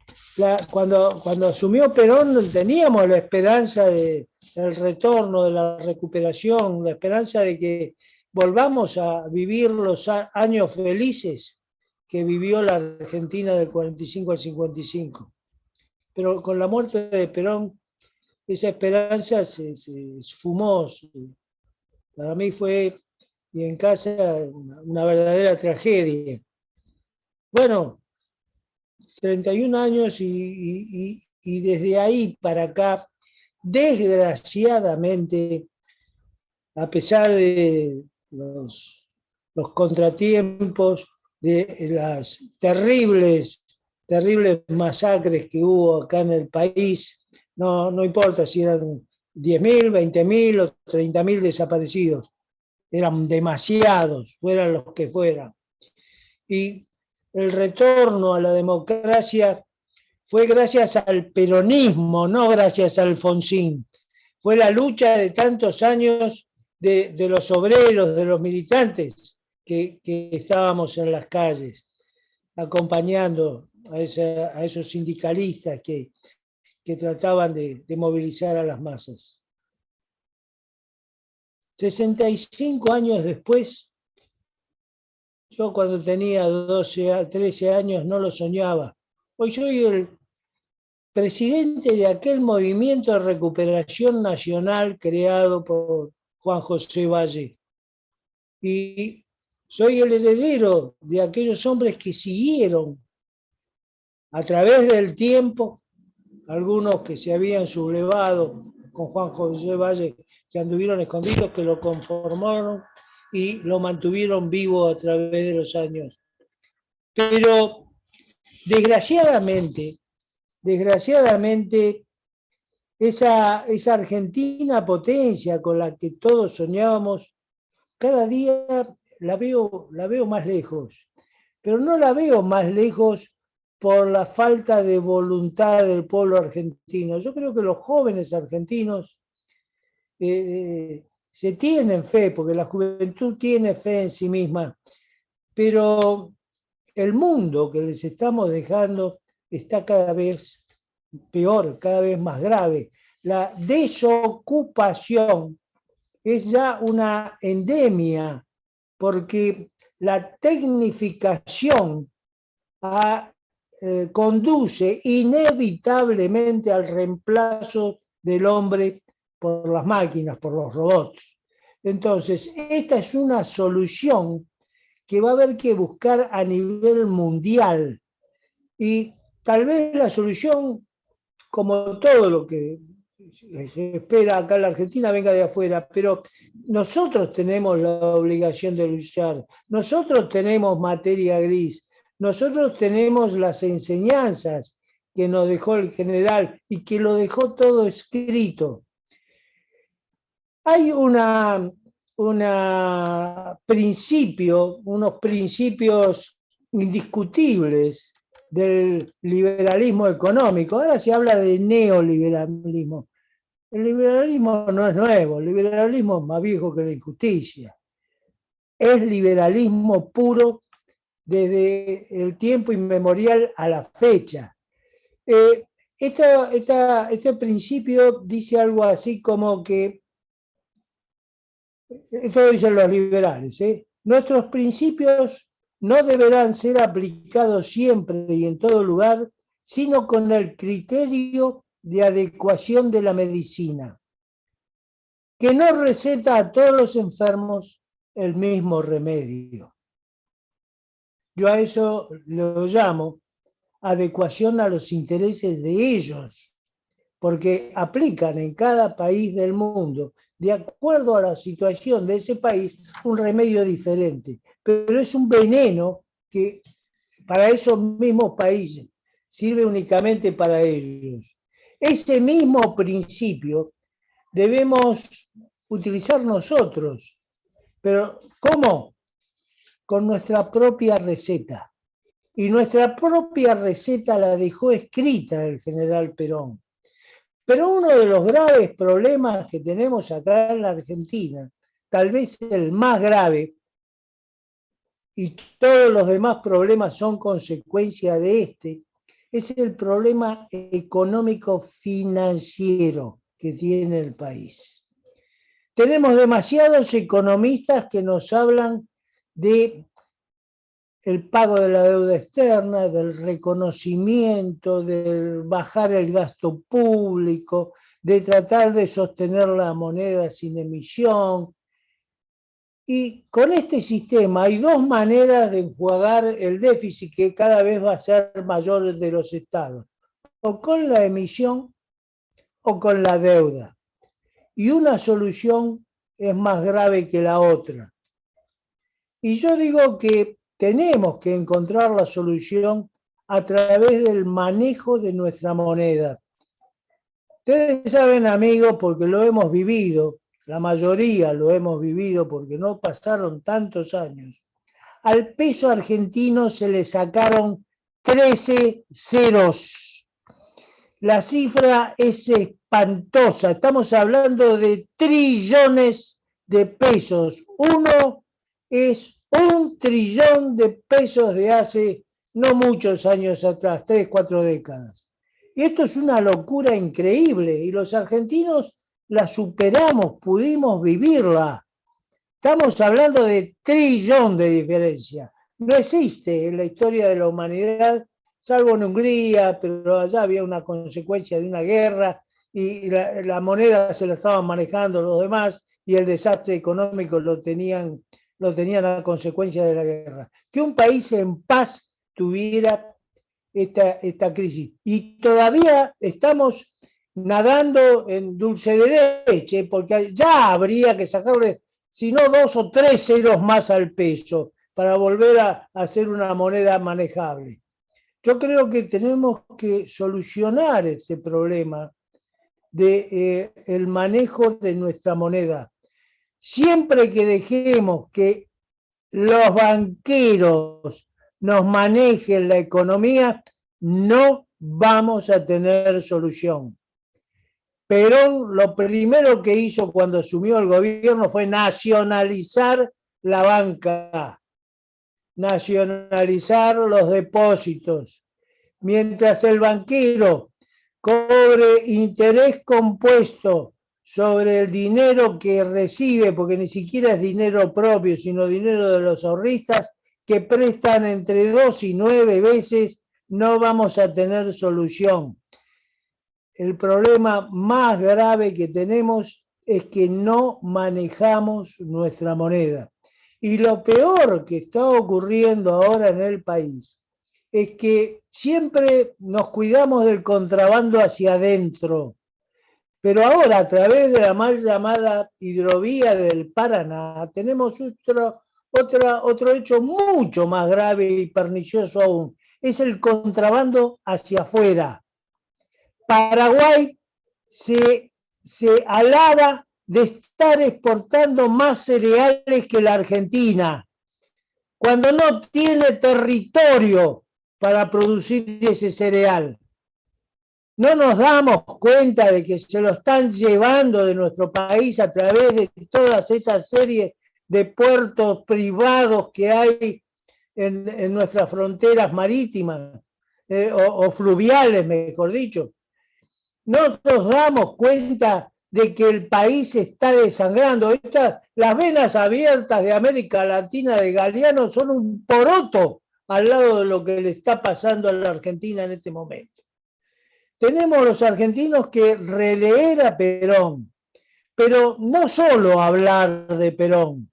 [SPEAKER 3] cuando asumió Perón teníamos la esperanza del retorno, de la recuperación, la esperanza de que volvamos a vivir los años felices que vivió la Argentina del 45 al 55. Pero con la muerte de Perón, esa esperanza se esfumó. Para mí fue, y en casa, una verdadera tragedia. Bueno, 31 años y desde ahí para acá, desgraciadamente, a pesar de los contratiempos, de las terribles masacres que hubo acá en el país, no importa si eran 10.000, 20.000 o 30.000 desaparecidos, eran demasiados, fueran los que fueran. Y el retorno a la democracia fue gracias al peronismo, no gracias a Alfonsín. Fue la lucha de tantos años de los obreros, de los militantes que estábamos en las calles, acompañando a esos sindicalistas que trataban de movilizar a las masas. 65 años después, yo cuando tenía 13 años no lo soñaba. Hoy soy el presidente de aquel movimiento de recuperación nacional creado por Juan José Valle. Y soy el heredero de aquellos hombres que siguieron a través del tiempo, algunos que se habían sublevado con Juan José Valle, que anduvieron escondidos, que lo conformaron y lo mantuvieron vivo a través de los años. Pero desgraciadamente, esa Argentina potencia con la que todos soñábamos, cada día la veo más lejos. Pero no la veo más lejos por la falta de voluntad del pueblo argentino. Yo creo que los jóvenes argentinos se tienen fe, porque la juventud tiene fe en sí misma, pero el mundo que les estamos dejando está cada vez peor, cada vez más grave. La desocupación es ya una endemia, porque la tecnificación conduce inevitablemente al reemplazo del hombre por las máquinas, por los robots. Entonces, esta es una solución que va a haber que buscar a nivel mundial. Y tal vez la solución, como todo lo que se espera acá en la Argentina, venga de afuera, pero nosotros tenemos la obligación de luchar, nosotros tenemos materia gris, nosotros tenemos las enseñanzas que nos dejó el general y que lo dejó todo escrito. Hay unos principios indiscutibles del liberalismo económico. Ahora se habla de neoliberalismo. El liberalismo no es nuevo, el liberalismo es más viejo que la injusticia. Es liberalismo puro desde el tiempo inmemorial a la fecha. Este principio dice algo así como que, esto lo dicen los liberales, nuestros principios no deberán ser aplicados siempre y en todo lugar, sino con el criterio de adecuación de la medicina, que no receta a todos los enfermos el mismo remedio. Yo a eso lo llamo adecuación a los intereses de ellos, porque aplican en cada país del mundo, de acuerdo a la situación de ese país, un remedio diferente. Pero es un veneno que para esos mismos países sirve únicamente para ellos. Ese mismo principio debemos utilizar nosotros. Pero ¿cómo? Con nuestra propia receta. Y nuestra propia receta la dejó escrita el general Perón. Pero uno de los graves problemas que tenemos acá en la Argentina, tal vez el más grave, y todos los demás problemas son consecuencia de este, es el problema económico-financiero que tiene el país. Tenemos demasiados economistas que nos hablan de el pago de la deuda externa, del reconocimiento, de bajar el gasto público, de tratar de sostener la moneda sin emisión. Y con este sistema hay dos maneras de enjuagar el déficit que cada vez va a ser mayor de los estados, o con la emisión o con la deuda. Y una solución es más grave que la otra. Y yo digo que tenemos que encontrar la solución a través del manejo de nuestra moneda. Ustedes saben, amigos, porque lo hemos vivido, la mayoría lo hemos vivido porque no pasaron tantos años. Al peso argentino se le sacaron 13 ceros. La cifra es espantosa, estamos hablando de trillones de pesos. Uno es 1 trillón de pesos de hace no muchos años atrás, 3, 4 décadas. Y esto es una locura increíble y los argentinos la superamos, pudimos vivirla. Estamos hablando de trillón de diferencia. No existe en la historia de la humanidad, salvo en Hungría, pero allá había una consecuencia de una guerra y la moneda se la estaban manejando los demás y el desastre económico lo tenían a consecuencia de la guerra. Que un país en paz tuviera esta crisis. Y todavía estamos nadando en dulce de leche, porque ya habría que sacarle, si no 2 o 3 ceros más al peso, para volver a hacer una moneda manejable. Yo creo que tenemos que solucionar este problema del manejo de nuestra moneda. Siempre que dejemos que los banqueros nos manejen la economía, no vamos a tener solución. Perón lo primero que hizo cuando asumió el gobierno fue nacionalizar la banca, nacionalizar los depósitos. Mientras el banquero cobre interés compuesto sobre el dinero que recibe, porque ni siquiera es dinero propio, sino dinero de los ahorristas, que prestan entre 2 y 9 veces, no vamos a tener solución. El problema más grave que tenemos es que no manejamos nuestra moneda. Y lo peor que está ocurriendo ahora en el país es que siempre nos cuidamos del contrabando hacia adentro, pero ahora a través de la mal llamada hidrovía del Paraná tenemos otro hecho mucho más grave y pernicioso aún, es el contrabando hacia afuera. Paraguay se alaba de estar exportando más cereales que la Argentina, cuando no tiene territorio para producir ese cereal. No nos damos cuenta de que se lo están llevando de nuestro país a través de todas esas series de puertos privados que hay en nuestras fronteras marítimas, o fluviales, mejor dicho. No nos damos cuenta de que el país se está desangrando. Las venas abiertas de América Latina de Galeano son un poroto al lado de lo que le está pasando a la Argentina en este momento. Tenemos los argentinos que releer a Perón, pero no solo hablar de Perón,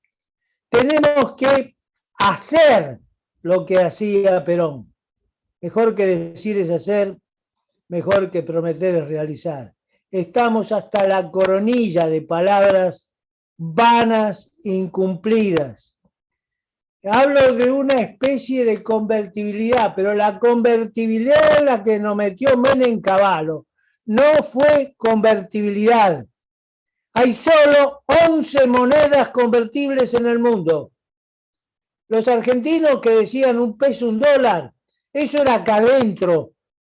[SPEAKER 3] tenemos que hacer lo que hacía Perón. Mejor que decir es hacer, mejor que prometer es realizar. Estamos hasta la coronilla de palabras vanas, incumplidas. Hablo de una especie de convertibilidad, pero la convertibilidad es la que nos metió Menem Cavallo. No fue convertibilidad. Hay solo 11 monedas convertibles en el mundo. Los argentinos que decían un peso, un dólar, eso era acá adentro.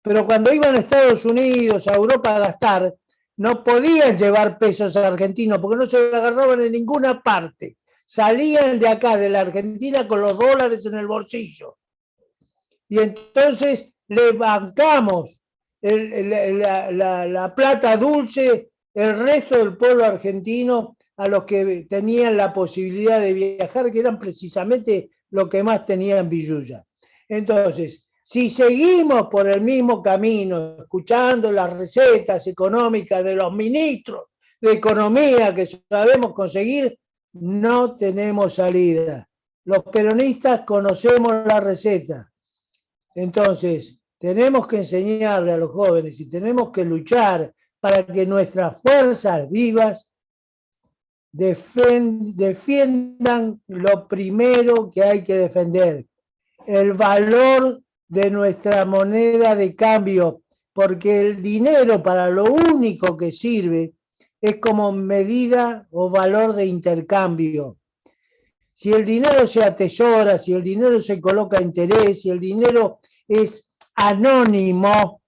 [SPEAKER 3] Pero cuando iban a Estados Unidos, a Europa a gastar, no podían llevar pesos argentinos porque no se lo agarraban en ninguna parte. Salían de acá, de la Argentina, con los dólares en el bolsillo. Y entonces le bancamos la plata dulce, el resto del pueblo argentino, a los que tenían la posibilidad de viajar, que eran precisamente los que más tenían billulla. Entonces, si seguimos por el mismo camino, escuchando las recetas económicas de los ministros de Economía que sabemos conseguir, no tenemos salida. Los peronistas conocemos la receta. Entonces, tenemos que enseñarle a los jóvenes y tenemos que luchar para que nuestras fuerzas vivas defiendan lo primero que hay que defender, el valor de nuestra moneda de cambio, porque el dinero para lo único que sirve es como medida o valor de intercambio. Si el dinero se atesora, si el dinero se coloca a interés, si el dinero es anónimo,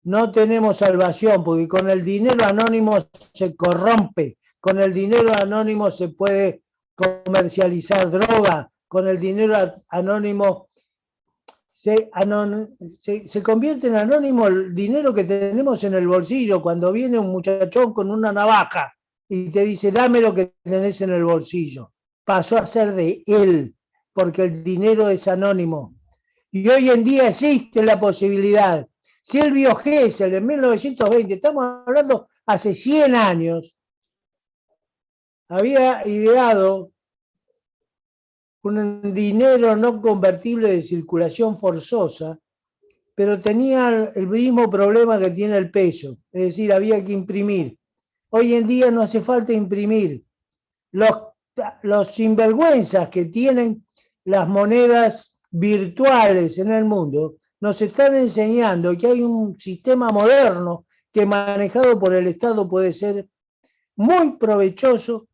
[SPEAKER 3] no tenemos salvación, porque con el dinero anónimo se corrompe, con el dinero anónimo se puede comercializar droga, con el dinero anónimo se convierte en anónimo el dinero que tenemos en el bolsillo cuando viene un muchachón con una navaja y te dice, dame lo que tenés en el bolsillo. Pasó a ser de él, porque el dinero es anónimo. Y hoy en día existe la posibilidad. Silvio Gesell, en 1920, estamos hablando hace 100 años, había ideado un dinero no convertible de circulación forzosa, pero tenía el mismo problema que tiene el peso, es decir, había que imprimir. Hoy en día no hace falta imprimir. Los sinvergüenzas que tienen las monedas virtuales en el mundo nos están enseñando que hay un sistema moderno que manejado por el Estado puede ser muy provechoso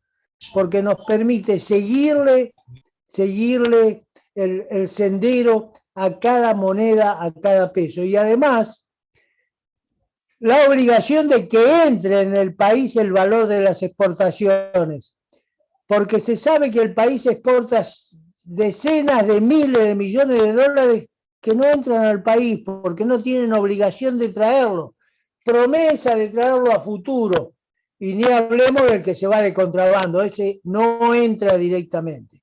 [SPEAKER 3] porque nos permite seguirle el sendero a cada moneda, a cada peso. Y además, la obligación de que entre en el país el valor de las exportaciones, porque se sabe que el país exporta decenas de miles de millones de dólares que no entran al país porque no tienen obligación de traerlo. promesa de traerlo a futuro. Y ni hablemos del que se va de contrabando, ese no entra directamente.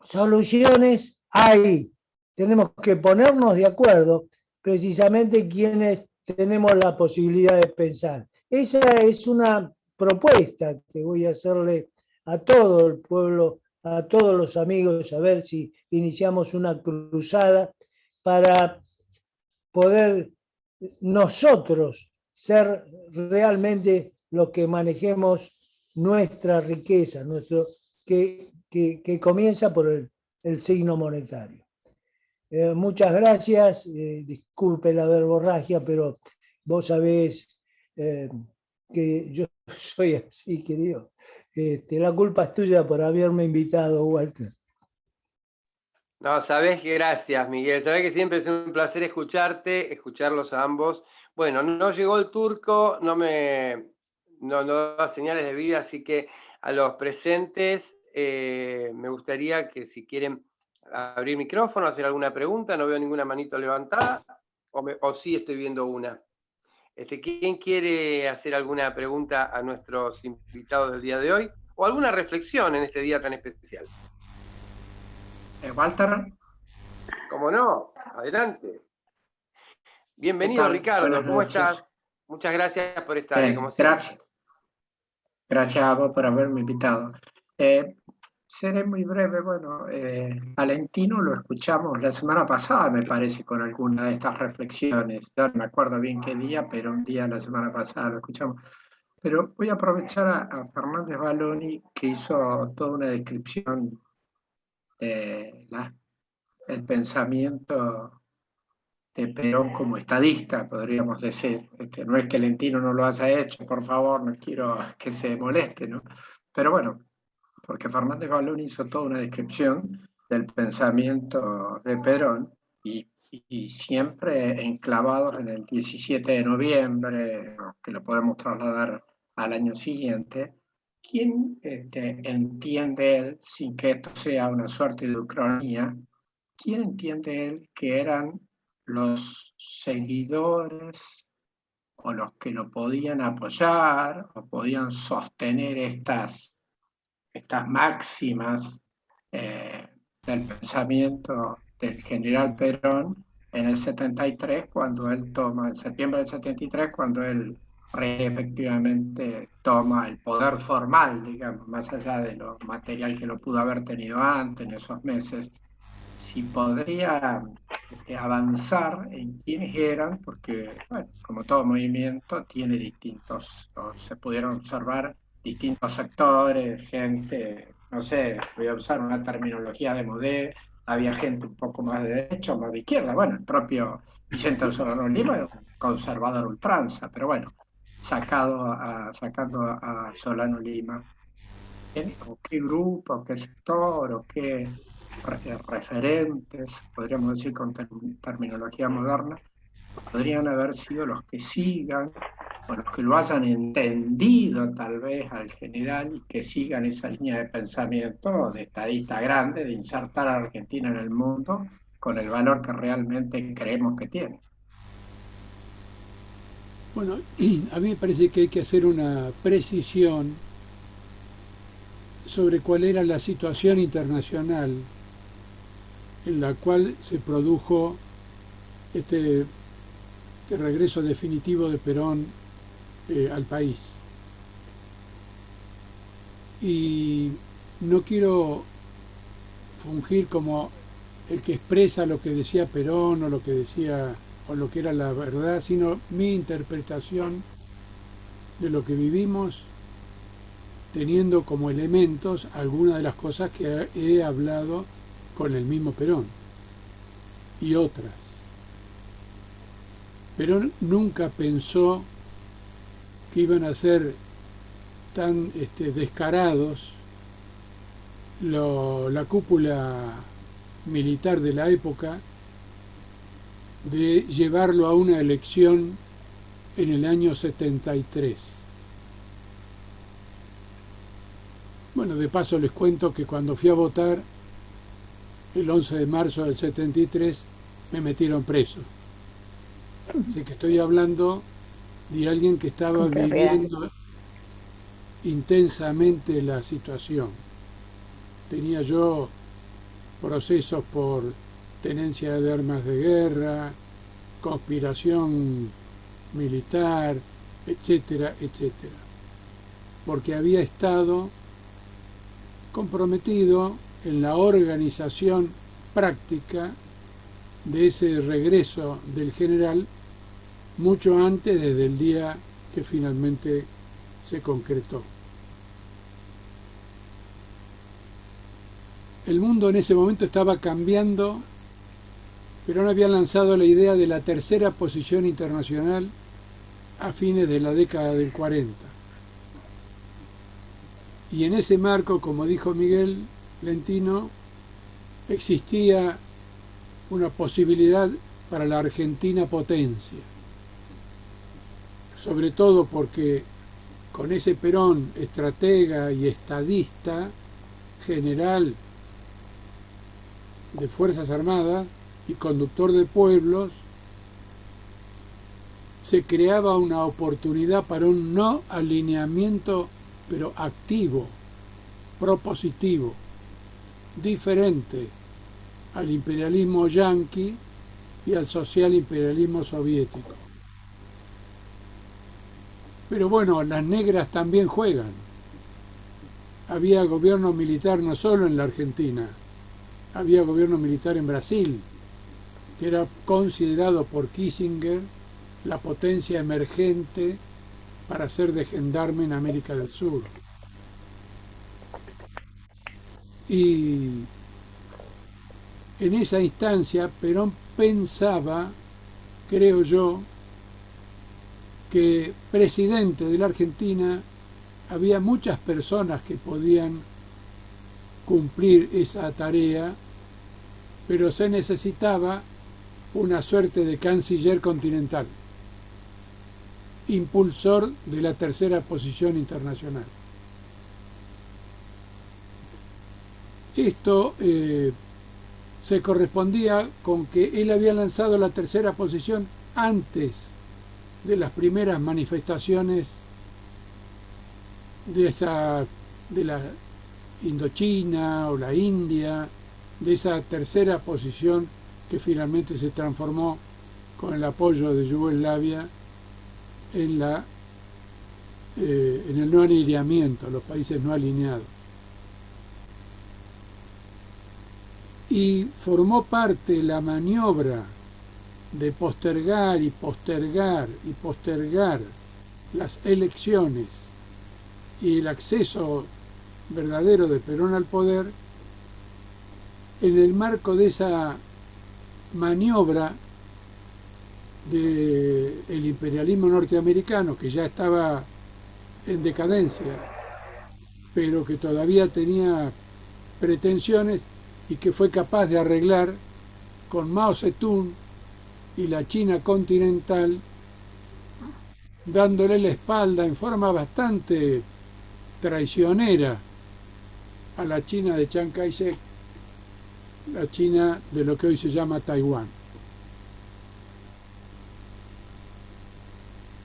[SPEAKER 3] Soluciones hay. Tenemos que ponernos de acuerdo precisamente quienes tenemos la posibilidad de pensar. Esa es una propuesta que voy a hacerle a todo el pueblo, a todos los amigos, a ver si iniciamos una cruzada para poder nosotros ser realmente los que manejemos nuestra riqueza, que comienza por el signo monetario. Muchas gracias, disculpe la verborragia, pero vos sabés que yo soy así, querido. La culpa es tuya por haberme invitado, Walter.
[SPEAKER 1] No, sabés que gracias, Miguel. Sabés que siempre es un placer escucharte, escucharlos a ambos. Bueno, no llegó el turco, no da señales de vida, así que a los presentes me gustaría que si quieren abrir micrófono, hacer alguna pregunta, no veo ninguna manito levantada, o sí estoy viendo una. ¿Quién quiere hacer alguna pregunta a nuestros invitados del día de hoy? O alguna reflexión en este día tan especial.
[SPEAKER 4] Walter.
[SPEAKER 1] ¿Cómo no? Adelante. Bienvenido, Ricardo. ¿Cómo estás? Muchas gracias por estar.
[SPEAKER 4] Gracias. Gracias a vos por haberme invitado. Seré muy breve. Bueno, Valentino lo escuchamos la semana pasada, me parece, con alguna de estas reflexiones. No me acuerdo bien qué día, pero un día la semana pasada lo escuchamos. Pero voy a aprovechar a Fernández Baloni, que hizo toda una descripción de el pensamiento de Perón como estadista, podríamos decir. No es que Lentino no lo haya hecho, por favor, no quiero que se moleste, ¿no? Pero bueno, porque Fernández Baloni hizo toda una descripción del pensamiento de Perón y siempre enclavados en el 17 de noviembre, que lo podemos trasladar al año siguiente. ¿Quién entiende él, sin que esto sea una suerte de ucronía, quién entiende él que eran los seguidores o los que lo podían apoyar o podían sostener estas máximas del pensamiento del general Perón en el 73, cuando él toma, en septiembre del 73, cuando él efectivamente toma el poder formal, digamos, más allá de lo material que lo pudo haber tenido antes, en esos meses? Si podría avanzar en quiénes eran, porque, bueno, como todo movimiento, tiene distintos, se pudieron observar distintos sectores, gente, no sé, voy a usar una terminología de Modé, había gente un poco más de derecha o más de izquierda. Bueno, el propio Vicente Solano Lima era un conservador ultranza, pero bueno, sacando a Solano Lima, o qué grupo, o qué sector, o qué referentes, podríamos decir con terminología moderna, podrían haber sido los que sigan, o los que lo hayan entendido tal vez al general, y que sigan esa línea de pensamiento de estadista grande, de insertar a Argentina en el mundo con el valor que realmente creemos que tiene.
[SPEAKER 2] Bueno, a mí me parece que hay que hacer una precisión sobre cuál era la situación internacional en la cual se produjo este regreso definitivo de Perón al país. Y no quiero fungir como el que expresa lo que decía Perón o lo que decía o lo que era la verdad, sino mi interpretación de lo que vivimos, teniendo como elementos algunas de las cosas que he hablado con el mismo Perón y otras. Perón nunca pensó que iban a ser tan descarados la cúpula militar de la época de llevarlo a una elección en el año 73. Bueno, de paso les cuento que cuando fui a votar el 11 de marzo del 73 me metieron preso. Así que estoy hablando de alguien que estaba viviendo intensamente la situación. Tenía yo procesos por tenencia de armas de guerra, conspiración militar, etcétera, etcétera. Porque había estado comprometido en la organización práctica de ese regreso del general mucho antes, desde el día que finalmente se concretó. El mundo en ese momento estaba cambiando. Perón había lanzado la idea de la tercera posición internacional a fines de la década del 40. Y en ese marco, como dijo Miguel Lentino, existía una posibilidad para la Argentina potencia. Sobre todo porque con ese Perón estratega y estadista, general de Fuerzas Armadas y conductor de pueblos, se creaba una oportunidad para un no alineamiento, pero activo, propositivo, diferente al imperialismo yanqui y al social imperialismo soviético. Pero bueno, las negras también juegan. Había gobierno militar no solo en la Argentina, había gobierno militar en Brasil, que era considerado por Kissinger la potencia emergente para ser de gendarme en América del Sur. Y en esa instancia Perón pensaba, creo yo, que presidente de la Argentina había muchas personas que podían cumplir esa tarea, pero se necesitaba una suerte de canciller continental, impulsor de la tercera posición internacional. Esto se correspondía con que él había lanzado la tercera posición antes de las primeras manifestaciones de la Indochina o la India, de esa tercera posición que finalmente se transformó con el apoyo de Yugoslavia en el no alineamiento, los países no alineados. Y formó parte la maniobra de postergar y postergar y postergar las elecciones y el acceso verdadero de Perón al poder en el marco de esa maniobra del imperialismo norteamericano, que ya estaba en decadencia, pero que todavía tenía pretensiones y que fue capaz de arreglar con Mao Zedong y la China continental, dándole la espalda en forma bastante traicionera a la China de Chiang Kai-shek, la China de lo que hoy se llama Taiwán.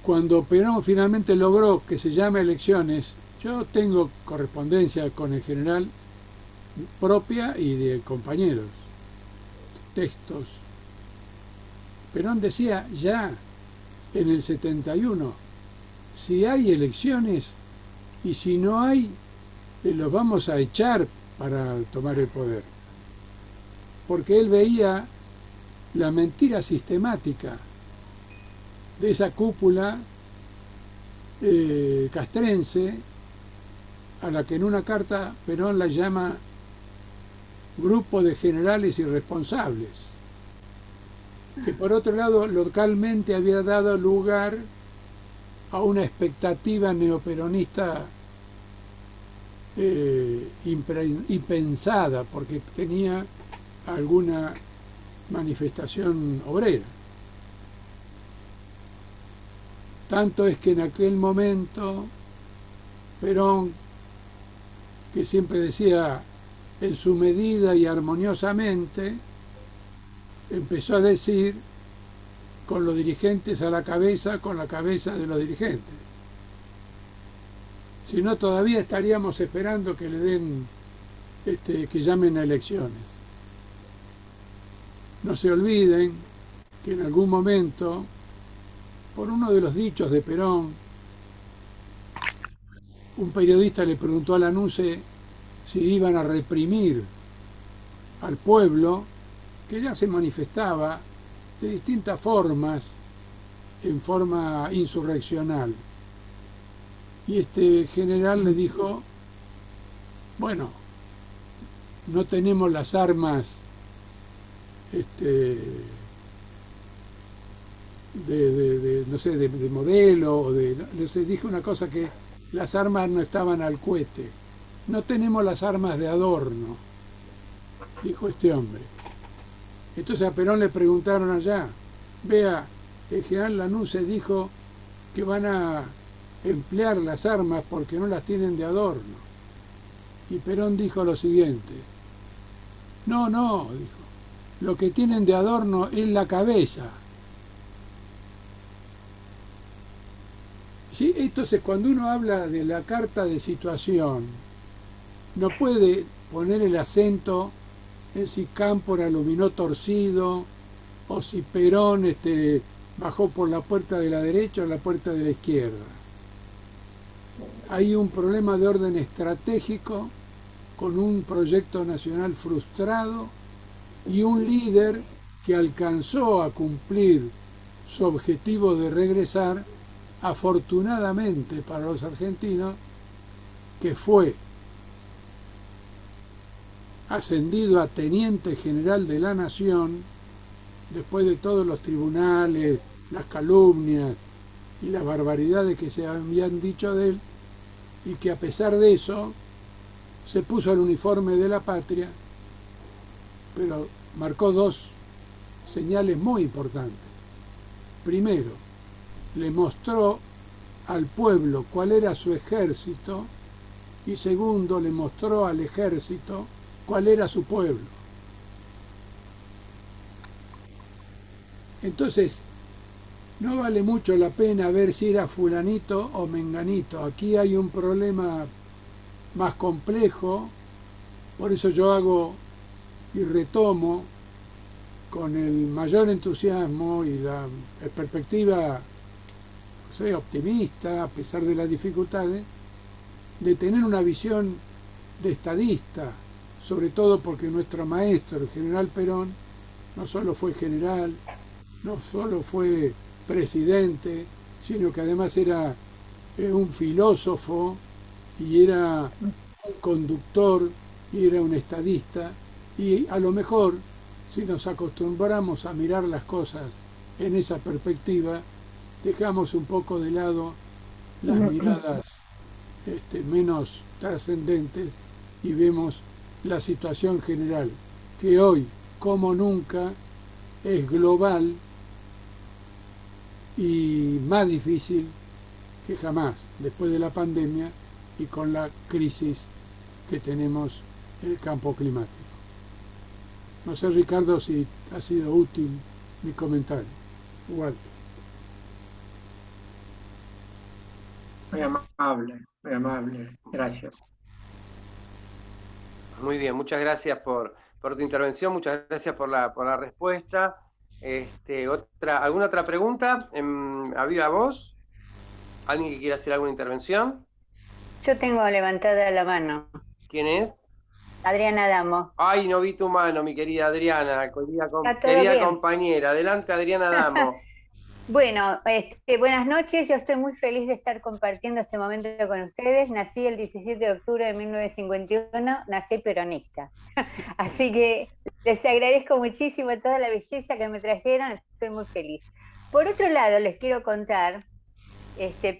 [SPEAKER 2] Cuando Perón finalmente logró que se llame elecciones, yo tengo correspondencia con el general propia y de compañeros, textos. Perón decía ya en el 71, si hay elecciones y si no hay, los vamos a echar para tomar el poder. Porque él veía la mentira sistemática de esa cúpula castrense, a la que en una carta Perón la llama grupo de generales irresponsables, que por otro lado localmente había dado lugar a una expectativa neoperonista impensada, porque tenía alguna manifestación obrera. Tanto es que en aquel momento Perón, que siempre decía en su medida y armoniosamente, empezó a decir con los dirigentes a la cabeza, con la cabeza de los dirigentes. Si no, todavía estaríamos esperando que le den, que llamen a elecciones. No se olviden que en algún momento, por uno de los dichos de Perón, un periodista le preguntó a Lanuse si iban a reprimir al pueblo, que ya se manifestaba de distintas formas, en forma insurreccional. Y este general le dijo, bueno, no tenemos las armas no sé, de modelo, o les dijo una cosa, que las armas no estaban al cohete. No tenemos las armas de adorno, dijo este hombre. Entonces a Perón le preguntaron allá, vea, el general Lanuse dijo que van a emplear las armas porque no las tienen de adorno. Y Perón dijo lo siguiente, no, dijo, lo que tienen de adorno es la cabeza. ¿Sí? Entonces, cuando uno habla de la carta de situación, no puede poner el acento en si Cámpora iluminó torcido o si Perón bajó por la puerta de la derecha o la puerta de la izquierda. Hay un problema de orden estratégico con un proyecto nacional frustrado y un líder que alcanzó a cumplir su objetivo de regresar, afortunadamente para los argentinos, que fue ascendido a teniente general de la nación después de todos los tribunales, las calumnias y las barbaridades que se habían dicho de él, y que a pesar de eso se puso el uniforme de la patria, pero marcó dos señales muy importantes. Primero, le mostró al pueblo cuál era su ejército, y segundo, le mostró al ejército cuál era su pueblo. Entonces, no vale mucho la pena ver si era fulanito o menganito. Aquí hay un problema más complejo, por eso yo hago y retomo con el mayor entusiasmo y la perspectiva, soy optimista a pesar de las dificultades, de tener una visión de estadista, sobre todo porque nuestro maestro, el general Perón, no solo fue general, no solo fue presidente, sino que además era un filósofo y era un conductor y era un estadista, y a lo mejor si nos acostumbramos a mirar las cosas en esa perspectiva, dejamos un poco de lado las miradas menos trascendentes y vemos la situación general, que hoy, como nunca, es global y más difícil que jamás, después de la pandemia y con la crisis que tenemos en el campo climático. No sé, Ricardo, si ha sido útil mi comentario. Walter.
[SPEAKER 4] Muy amable, gracias.
[SPEAKER 1] Muy bien, muchas gracias por tu intervención, muchas gracias por la respuesta. ¿Alguna otra pregunta? ¿A viva voz? ¿Alguien que quiera hacer alguna intervención?
[SPEAKER 5] Yo tengo levantada la mano.
[SPEAKER 1] ¿Quién es?
[SPEAKER 5] Adriana Damo.
[SPEAKER 1] Ay, no vi tu mano, mi querida Adriana, querida compañera. Adelante, Adriana Damo.
[SPEAKER 5] Bueno, buenas noches. Yo estoy muy feliz de estar compartiendo este momento con ustedes. Nací el 17 de octubre de 1951, nací peronista. Así que les agradezco muchísimo toda la belleza que me trajeron, estoy muy feliz. Por otro lado, les quiero contar,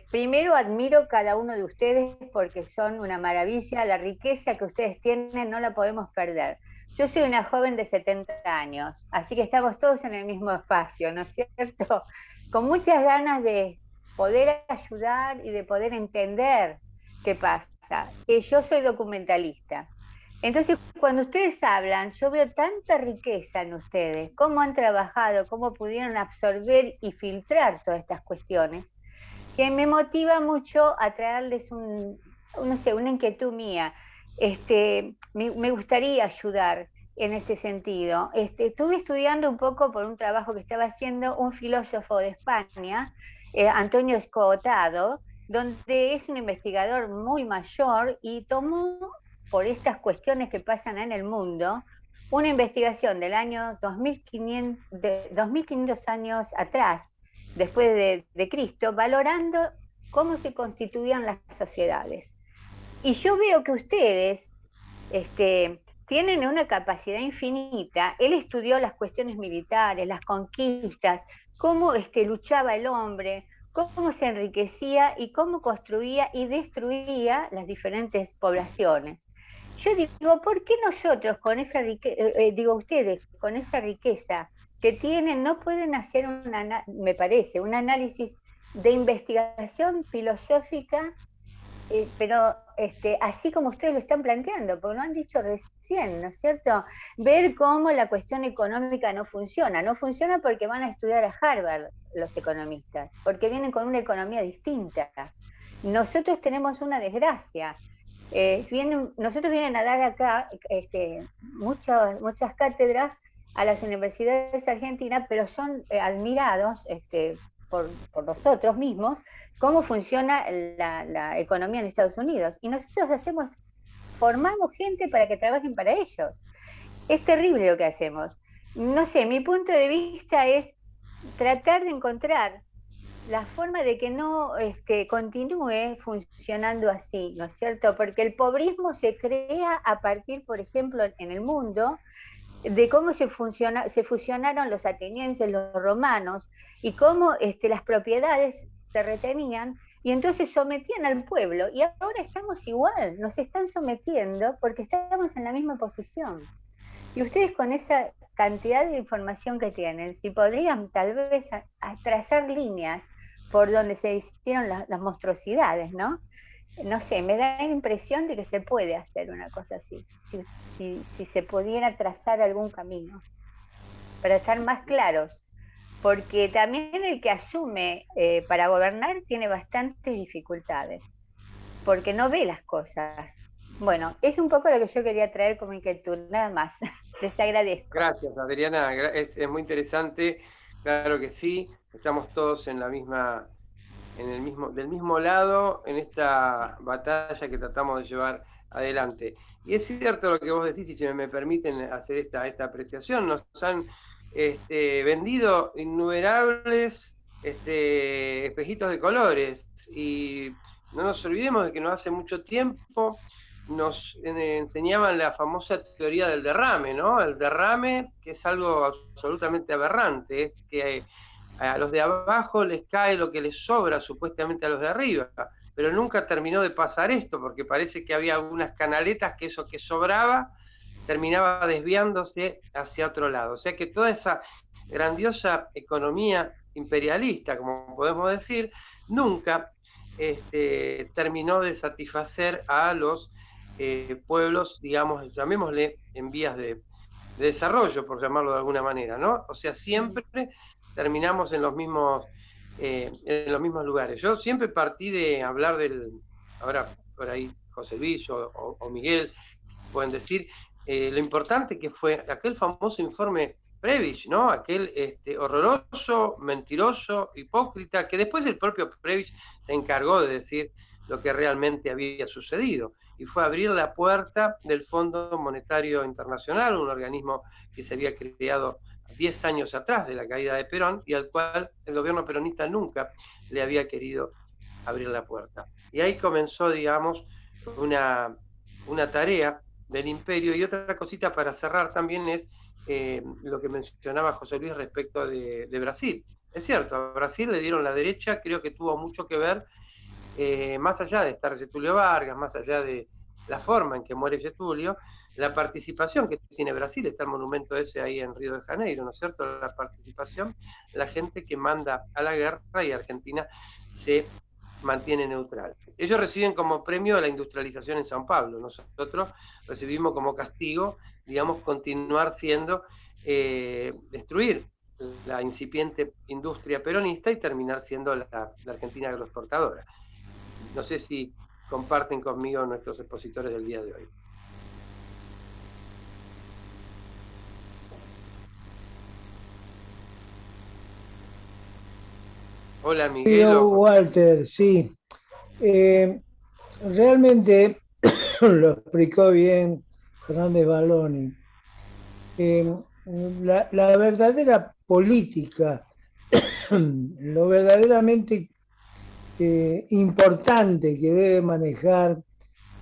[SPEAKER 5] primero admiro cada uno de ustedes porque son una maravilla, la riqueza que ustedes tienen no la podemos perder. Yo soy una joven de 70 años, así que estamos todos en el mismo espacio, ¿no es cierto? Con muchas ganas de poder ayudar y de poder entender qué pasa. Yo soy documentalista Entonces, cuando ustedes hablan, yo veo tanta riqueza en ustedes, cómo han trabajado, cómo pudieron absorber y filtrar todas estas cuestiones, que me motiva mucho a traerles no sé, una inquietud mía. Me gustaría ayudar en este sentido. Estuve estudiando un poco por un trabajo que estaba haciendo un filósofo de España, Antonio Escotado, donde es un investigador muy mayor y tomó, por estas cuestiones que pasan en el mundo, una investigación del año 2500 años atrás, después de Cristo, valorando cómo se constituían las sociedades. Y yo veo que ustedes tienen una capacidad infinita. Él estudió las cuestiones militares, las conquistas, cómo luchaba el hombre, cómo se enriquecía y cómo construía y destruía las diferentes poblaciones. Yo digo, ¿por qué nosotros con esa riqueza, ustedes con esa riqueza que tienen, no pueden hacer me parece, un análisis de investigación filosófica, pero así como ustedes lo están planteando, porque lo han dicho recién, ¿no es cierto? Ver cómo la cuestión económica no funciona porque van a estudiar a Harvard los economistas, porque vienen con una economía distinta. Nosotros tenemos una desgracia. Nosotros vienen a dar acá muchas cátedras a las universidades argentinas, pero son admirados por nosotros mismos cómo funciona la economía en Estados Unidos. Y nosotros formamos gente para que trabajen para ellos. Es terrible lo que hacemos. No sé, mi punto de vista es tratar de encontrar la forma de que no continúe funcionando así, ¿no es cierto? Porque el pobrismo se crea a partir, por ejemplo, en el mundo, de cómo se fusionaron los atenienses, los romanos, y cómo las propiedades se retenían, y entonces sometían al pueblo, y ahora estamos igual, nos están sometiendo porque estamos en la misma posición. Y ustedes con esa cantidad de información que tienen, si podrían tal vez trazar líneas por donde se hicieron las monstruosidades, ¿no? No sé, me da la impresión de que se puede hacer una cosa así, si se pudiera trazar algún camino, para estar más claros, porque también el que asume para gobernar tiene bastantes dificultades, porque no ve las cosas. Bueno, es un poco lo que yo quería traer como inquietud, nada más. Les agradezco.
[SPEAKER 1] Gracias, Adriana, es muy interesante, claro que sí, estamos todos en la misma, del mismo lado en esta batalla que tratamos de llevar adelante. Y es cierto lo que vos decís, y si me permiten hacer esta apreciación, nos han vendido innumerables espejitos de colores, y no nos olvidemos de que no hace mucho tiempo nos enseñaban la famosa teoría del derrame, ¿no? El derrame, que es algo absolutamente aberrante, es que a los de abajo les cae lo que les sobra supuestamente a los de arriba, pero nunca terminó de pasar esto, porque parece que había algunas canaletas que eso que sobraba terminaba desviándose hacia otro lado. O sea que toda esa grandiosa economía imperialista, como podemos decir, nunca terminó de satisfacer a los pueblos, digamos, llamémosle en vías de desarrollo, por llamarlo de alguna manera, ¿no? O sea, siempre terminamos en los mismos lugares. Yo siempre partí de hablar ahora por ahí José Luis o Miguel pueden decir, lo importante que fue aquel famoso informe Prebisch, ¿no? Aquel horroroso, mentiroso, hipócrita, que después el propio Prebisch se encargó de decir lo que realmente había sucedido, y fue abrir la puerta del Fondo Monetario Internacional, un organismo que se había creado 10 años atrás de la caída de Perón, y al cual el gobierno peronista nunca le había querido abrir la puerta. Y ahí comenzó, digamos, una tarea del imperio. Y otra cosita para cerrar también es lo que mencionaba José Luis respecto de Brasil. Es cierto, a Brasil le dieron la derecha, creo que tuvo mucho que ver, más allá de estar Getúlio Vargas, más allá de la forma en que muere Getúlio, la participación que tiene Brasil, está el monumento ese ahí en Río de Janeiro, ¿no es cierto? La participación, la gente que manda a la guerra, y Argentina se mantiene neutral. Ellos reciben como premio la industrialización en San Pablo, nosotros recibimos como castigo, digamos, continuar siendo, destruir la incipiente industria peronista y terminar siendo la Argentina agroexportadora. No sé si comparten conmigo nuestros expositores del día de hoy. Hola Miguel.
[SPEAKER 3] Walter, sí. Realmente lo explicó bien Fernández Balloni. La verdadera política, lo verdaderamente importante que debe manejar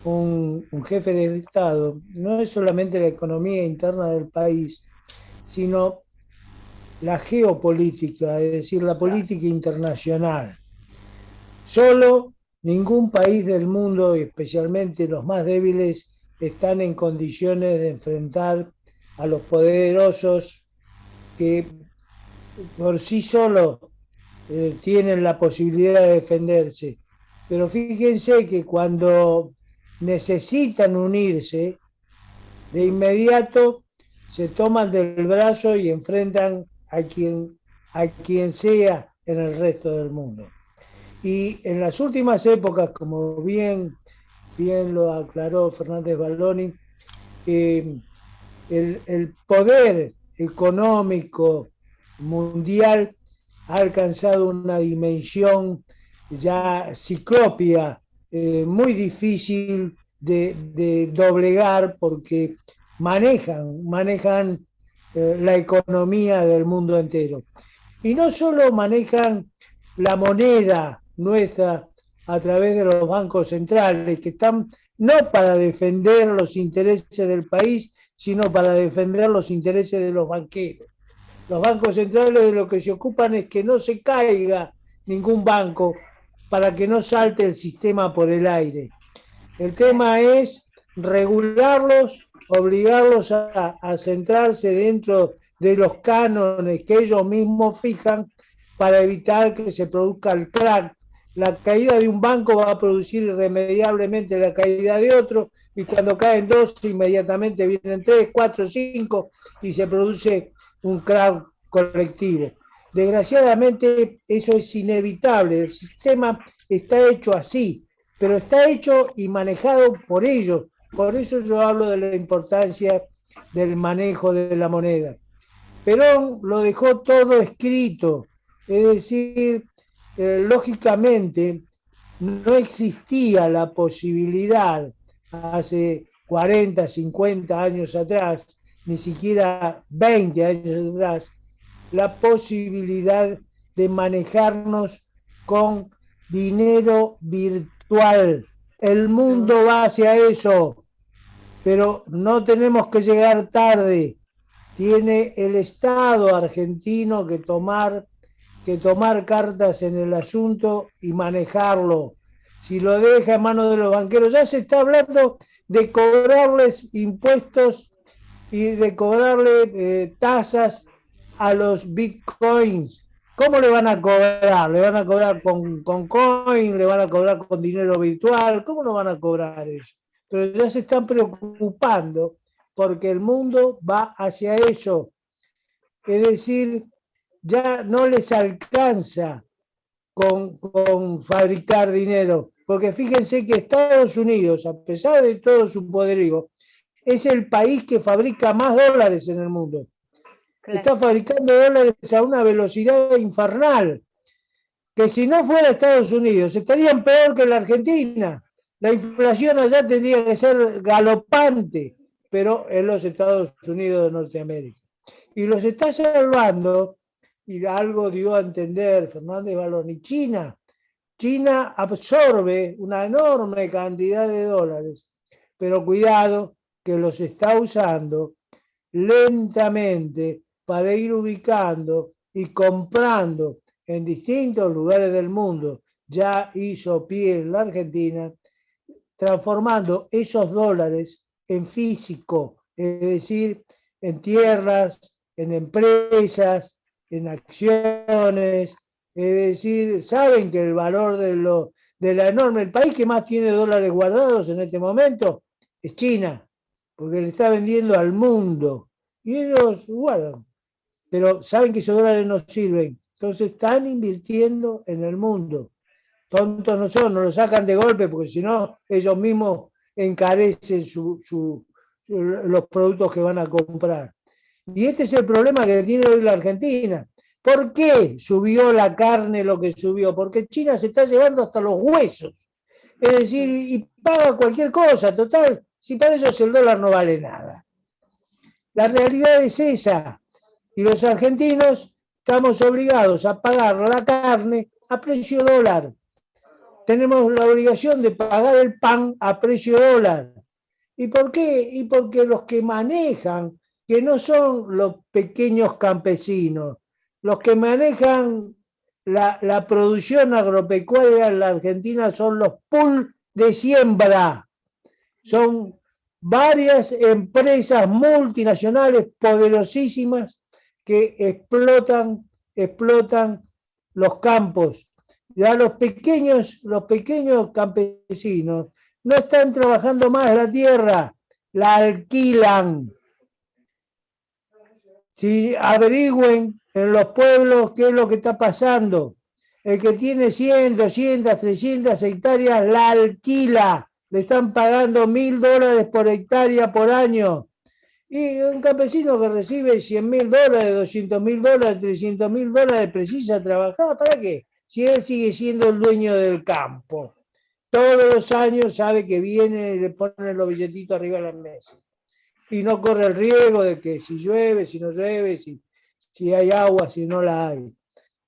[SPEAKER 3] un jefe de Estado, no es solamente la economía interna del país, sino la geopolítica, es decir, la política internacional. Solo ningún país del mundo, y especialmente los más débiles, están en condiciones de enfrentar a los poderosos que por sí solos tienen la posibilidad de defenderse. Pero fíjense que cuando necesitan unirse, de inmediato se toman del brazo y enfrentan a quien sea en el resto del mundo. Y en las últimas épocas, como bien lo aclaró Fernández Balloni, el poder económico mundial ha alcanzado una dimensión ya ciclópea, muy difícil de doblegar porque manejan la economía del mundo entero. Y no solo manejan la moneda nuestra a través de los bancos centrales, que están no para defender los intereses del país, sino para defender los intereses de los banqueros. Los bancos centrales de lo que se ocupan es que no se caiga ningún banco para que no salte el sistema por el aire. El tema es regularlos, obligarlos a centrarse dentro de los cánones que ellos mismos fijan para evitar que se produzca el crack. La caída de un banco va a producir irremediablemente la caída de otro, y cuando caen dos, inmediatamente vienen 3, 4, 5 y se produce un crack colectivo. Desgraciadamente eso es inevitable, el sistema está hecho así, pero está hecho y manejado por ellos. Por eso yo hablo de la importancia del manejo de la moneda. Perón lo dejó todo escrito, es decir, lógicamente no existía la posibilidad hace 40, 50 años atrás, ni siquiera 20 años atrás, la posibilidad de manejarnos con dinero virtual. El mundo va hacia eso, pero no tenemos que llegar tarde. Tiene el Estado argentino que tomar cartas en el asunto y manejarlo. Si lo deja en manos de los banqueros, ya se está hablando de cobrarles impuestos y de cobrarle tasas a los bitcoins. ¿Cómo le van a cobrar? ¿Le van a cobrar con coin? ¿Le van a cobrar con dinero virtual? ¿Cómo lo van a cobrar eso? Pero ya se están preocupando porque el mundo va hacia eso. Es decir, ya no les alcanza con fabricar dinero, porque fíjense que Estados Unidos, a pesar de todo su poderío, es el país que fabrica más dólares en el mundo. Claro. Está fabricando dólares a una velocidad infernal, que si no fuera Estados Unidos estarían peor que la Argentina. La inflación allá tendría que ser galopante, pero en los Estados Unidos de Norteamérica. Y los está salvando, y algo dio a entender Fernández Balloni, China. China absorbe una enorme cantidad de dólares, pero cuidado que los está usando lentamente para ir ubicando y comprando en distintos lugares del mundo. Ya hizo pie en la Argentina, transformando esos dólares en físico, es decir, en tierras, en empresas, en acciones, es decir, saben que el valor el país que más tiene dólares guardados en este momento es China, porque le está vendiendo al mundo. Y ellos guardan, pero saben que esos dólares no sirven. Entonces están invirtiendo en el mundo. Tontos no son, no lo sacan de golpe, porque si no, ellos mismos encarecen los productos que van a comprar. Y este es el problema que tiene hoy la Argentina. ¿Por qué subió la carne lo que subió? Porque China se está llevando hasta los huesos. Es decir, y paga cualquier cosa, total, si para ellos el dólar no vale nada. La realidad es esa. Y los argentinos estamos obligados a pagar la carne a precio dólar. Tenemos la obligación de pagar el pan a precio dólar. ¿Y por qué? Y porque los que manejan, que no son los pequeños campesinos, los que manejan la producción agropecuaria en la Argentina son los pools de siembra. Son varias empresas multinacionales poderosísimas que explotan los campos. Ya los pequeños campesinos no están trabajando más la tierra, la alquilan. Si averigüen en los pueblos qué es lo que está pasando. El que tiene 100, 200, 300 hectáreas la alquila. Le están pagando $1.000 por hectárea por año. Y un campesino que recibe $100.000, $200.000, $300.000 precisa trabajar. ¿Para qué? Si él sigue siendo el dueño del campo. Todos los años sabe que viene y le ponen los billetitos arriba de la mesa. Y no corre el riesgo de que si llueve, si no llueve, si hay agua, si no la hay.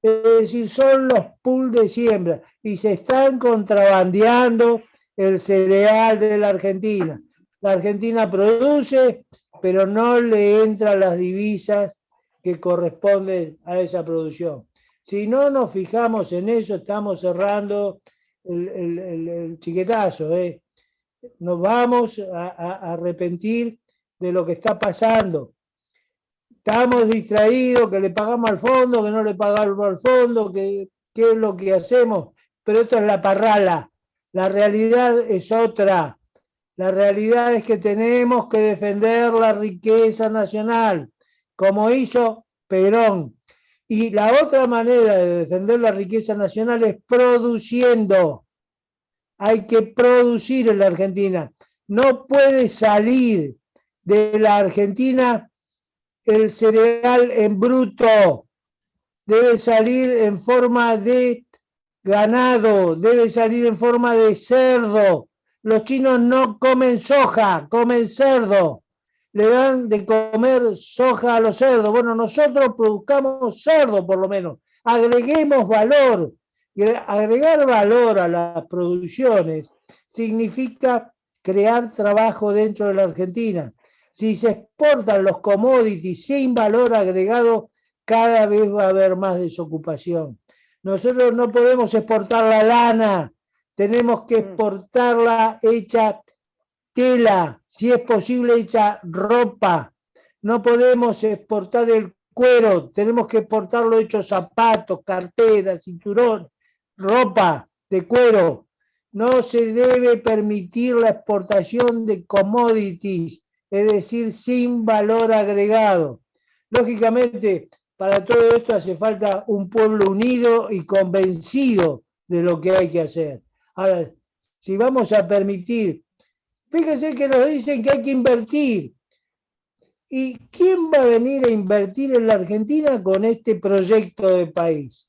[SPEAKER 3] Es decir, son los pools de siembra y se están contrabandeando el cereal de la Argentina. La Argentina produce, pero no le entran las divisas que corresponden a esa producción. Si no nos fijamos en eso, estamos cerrando el chiquetazo. Nos vamos a arrepentir de lo que está pasando. Estamos distraídos, que le pagamos al fondo, que no le pagamos al fondo, que qué es lo que hacemos, pero esto es la parrala. La realidad es otra. La realidad es que tenemos que defender la riqueza nacional, como hizo Perón. Y la otra manera de defender la riqueza nacional es produciendo. Hay que producir en la Argentina. No puede salir de la Argentina el cereal en bruto. Debe salir en forma de ganado, debe salir en forma de cerdo. Los chinos no comen soja, comen cerdo. Le dan de comer soja a los cerdos. Bueno, nosotros produzcamos cerdo por lo menos. Agreguemos valor. Y agregar valor a las producciones significa crear trabajo dentro de la Argentina. Si se exportan los commodities sin valor agregado, cada vez va a haber más desocupación. Nosotros no podemos exportar la lana, tenemos que exportarla hecha tela, si es posible hecha ropa. No podemos exportar el cuero, tenemos que exportarlo hecho zapatos, carteras, cinturón, ropa de cuero. No se debe permitir la exportación de commodities, es decir, sin valor agregado. Lógicamente, para todo esto hace falta un pueblo unido y convencido de lo que hay que hacer. Ahora, si vamos a permitir, fíjense que nos dicen que hay que invertir. ¿Y quién va a venir a invertir en la Argentina con este proyecto de país?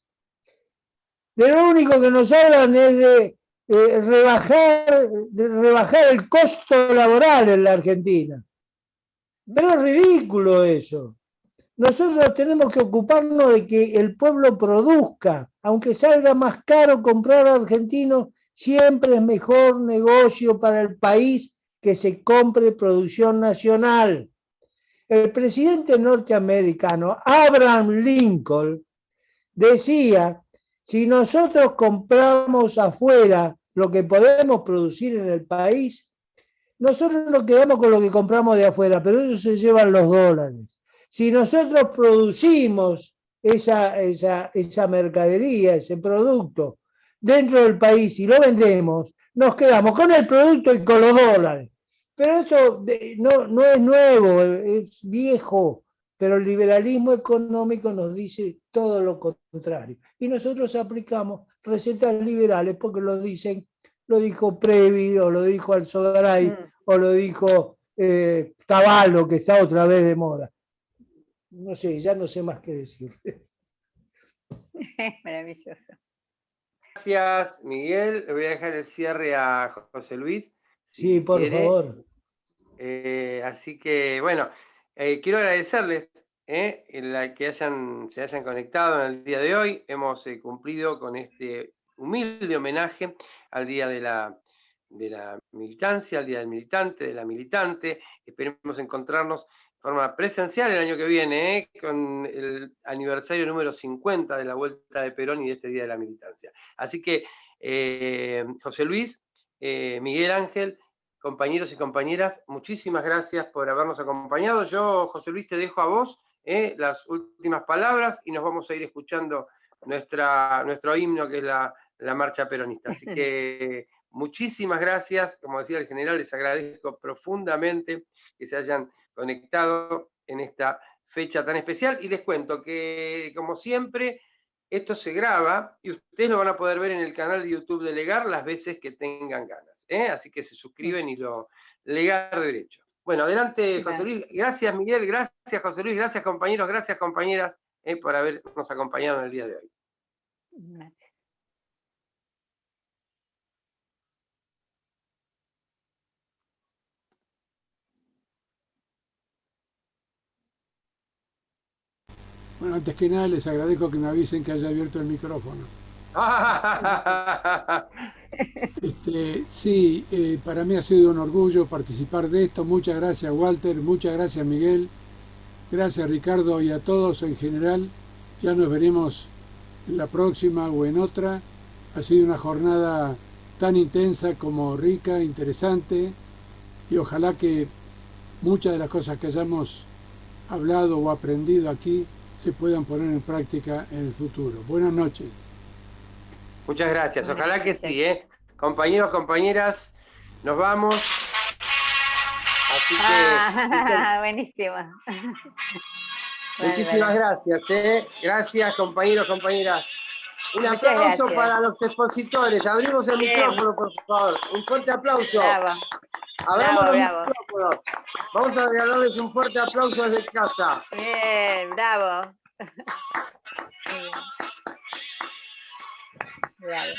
[SPEAKER 3] De lo único que nos hablan es de rebajar el costo laboral en la Argentina. Pero es ridículo eso. Nosotros tenemos que ocuparnos de que el pueblo produzca. Aunque salga más caro comprar argentino, siempre es mejor negocio para el país que se compre producción nacional. El presidente norteamericano Abraham Lincoln decía: si nosotros compramos afuera lo que podemos producir en el país, nosotros nos quedamos con lo que compramos de afuera, pero ellos se llevan los dólares. Si nosotros producimos esa mercadería, ese producto, dentro del país y lo vendemos, nos quedamos con el producto y con los dólares. Pero esto no es nuevo, es viejo, pero el liberalismo económico nos dice todo lo contrario. Y nosotros aplicamos recetas liberales porque lo dijo Previ, o lo dijo Alzogaray, o lo dijo Cavallo, que está otra vez de moda. No sé, ya no sé más qué decir.
[SPEAKER 5] Maravilloso.
[SPEAKER 1] Gracias, Miguel. Le voy a dejar el cierre a José Luis.
[SPEAKER 3] Sí, por favor.
[SPEAKER 1] Así que, bueno, quiero agradecerles que se hayan conectado en el día de hoy. Hemos cumplido con este humilde homenaje al Día de la Militancia, al Día del Militante, de la Militante. Esperemos encontrarnos de forma presencial el año que viene, con el aniversario número 50 de la Vuelta de Perón y de este Día de la Militancia. Así que, José Luis, Miguel Ángel, compañeros y compañeras, muchísimas gracias por habernos acompañado. Yo, José Luis, te dejo a vos las últimas palabras y nos vamos a ir escuchando nuestro himno, que es la marcha peronista. Así que muchísimas gracias. Como decía el general, les agradezco profundamente que se hayan conectado en esta fecha tan especial. Y les cuento que, como siempre, esto se graba y ustedes lo van a poder ver en el canal de YouTube de Legar las veces que tengan ganas. Así que se suscriben y lo Legar derecho. Bueno, adelante, José Luis. Gracias, Miguel. Gracias, José Luis. Gracias, compañeros. Gracias, compañeras, por habernos acompañado en el día de hoy.
[SPEAKER 5] Gracias.
[SPEAKER 2] Bueno, antes que nada les agradezco que me avisen que haya abierto el micrófono. Sí, para mí ha sido un orgullo participar de esto. Muchas gracias, Walter. Muchas gracias, Miguel. Gracias, Ricardo, y a todos en general. Ya nos veremos en la próxima o en otra. Ha sido una jornada tan intensa como rica, interesante, y ojalá que muchas de las cosas que hayamos hablado o aprendido aquí se puedan poner en práctica en el futuro. Buenas noches.
[SPEAKER 1] Muchas gracias. Ojalá que sí, Compañeros, compañeras, nos vamos. Así que...
[SPEAKER 5] buenísimo.
[SPEAKER 1] Muchísimas gracias, Gracias, compañeros, compañeras. Un aplauso para los expositores. Abrimos el micrófono, por favor. Un fuerte aplauso.
[SPEAKER 5] Bravo.
[SPEAKER 1] Abramos los micrófonos. Vamos a regalarles un fuerte aplauso desde casa.
[SPEAKER 5] Bien, bravo. Bravo.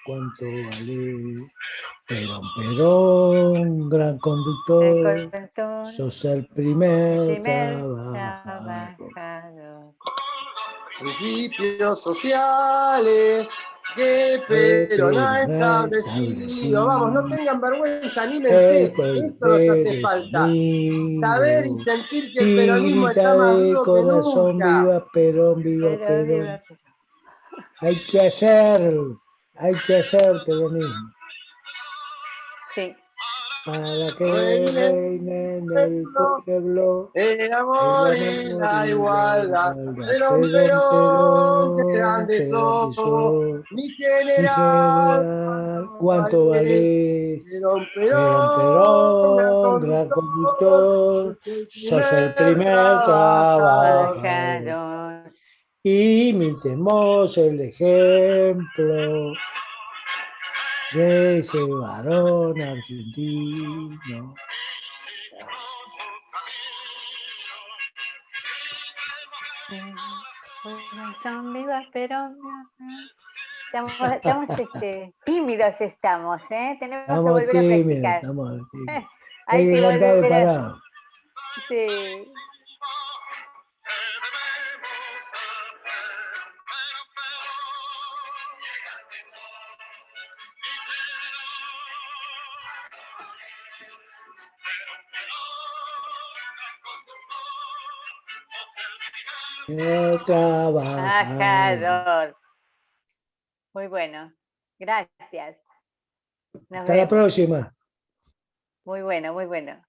[SPEAKER 3] Cuánto vale Perón, Perón, gran conductor, sos el primer trabajador.
[SPEAKER 1] Principios sociales que Perón ha establecido. Vamos, no tengan vergüenza, anímense. Esto nos hace falta. Saber y sentir que el peronismo está más vivo que nunca.
[SPEAKER 3] Viva Perón, viva Perón. Hay que hacer peronismo.
[SPEAKER 5] Sí.
[SPEAKER 3] Para que reine en el pueblo
[SPEAKER 1] el amor y la igualdad. Perón, qué grande sos, mi general.
[SPEAKER 3] ¿Cuánto vale?
[SPEAKER 1] Perón,
[SPEAKER 3] gran conductor, sos el primer trabajador. Imitemos el ejemplo de ese varón argentino.
[SPEAKER 5] Son vivas, pero estamos tímidos, tenemos que volver a practicar.
[SPEAKER 3] Estamos tímidos.
[SPEAKER 5] Hay que
[SPEAKER 3] volver
[SPEAKER 5] parado. Sí.
[SPEAKER 3] Trabajador.
[SPEAKER 5] Muy bueno. Gracias. Nos
[SPEAKER 3] Hasta la
[SPEAKER 5] vemos.
[SPEAKER 3] próxima.
[SPEAKER 5] Muy bueno, muy bueno.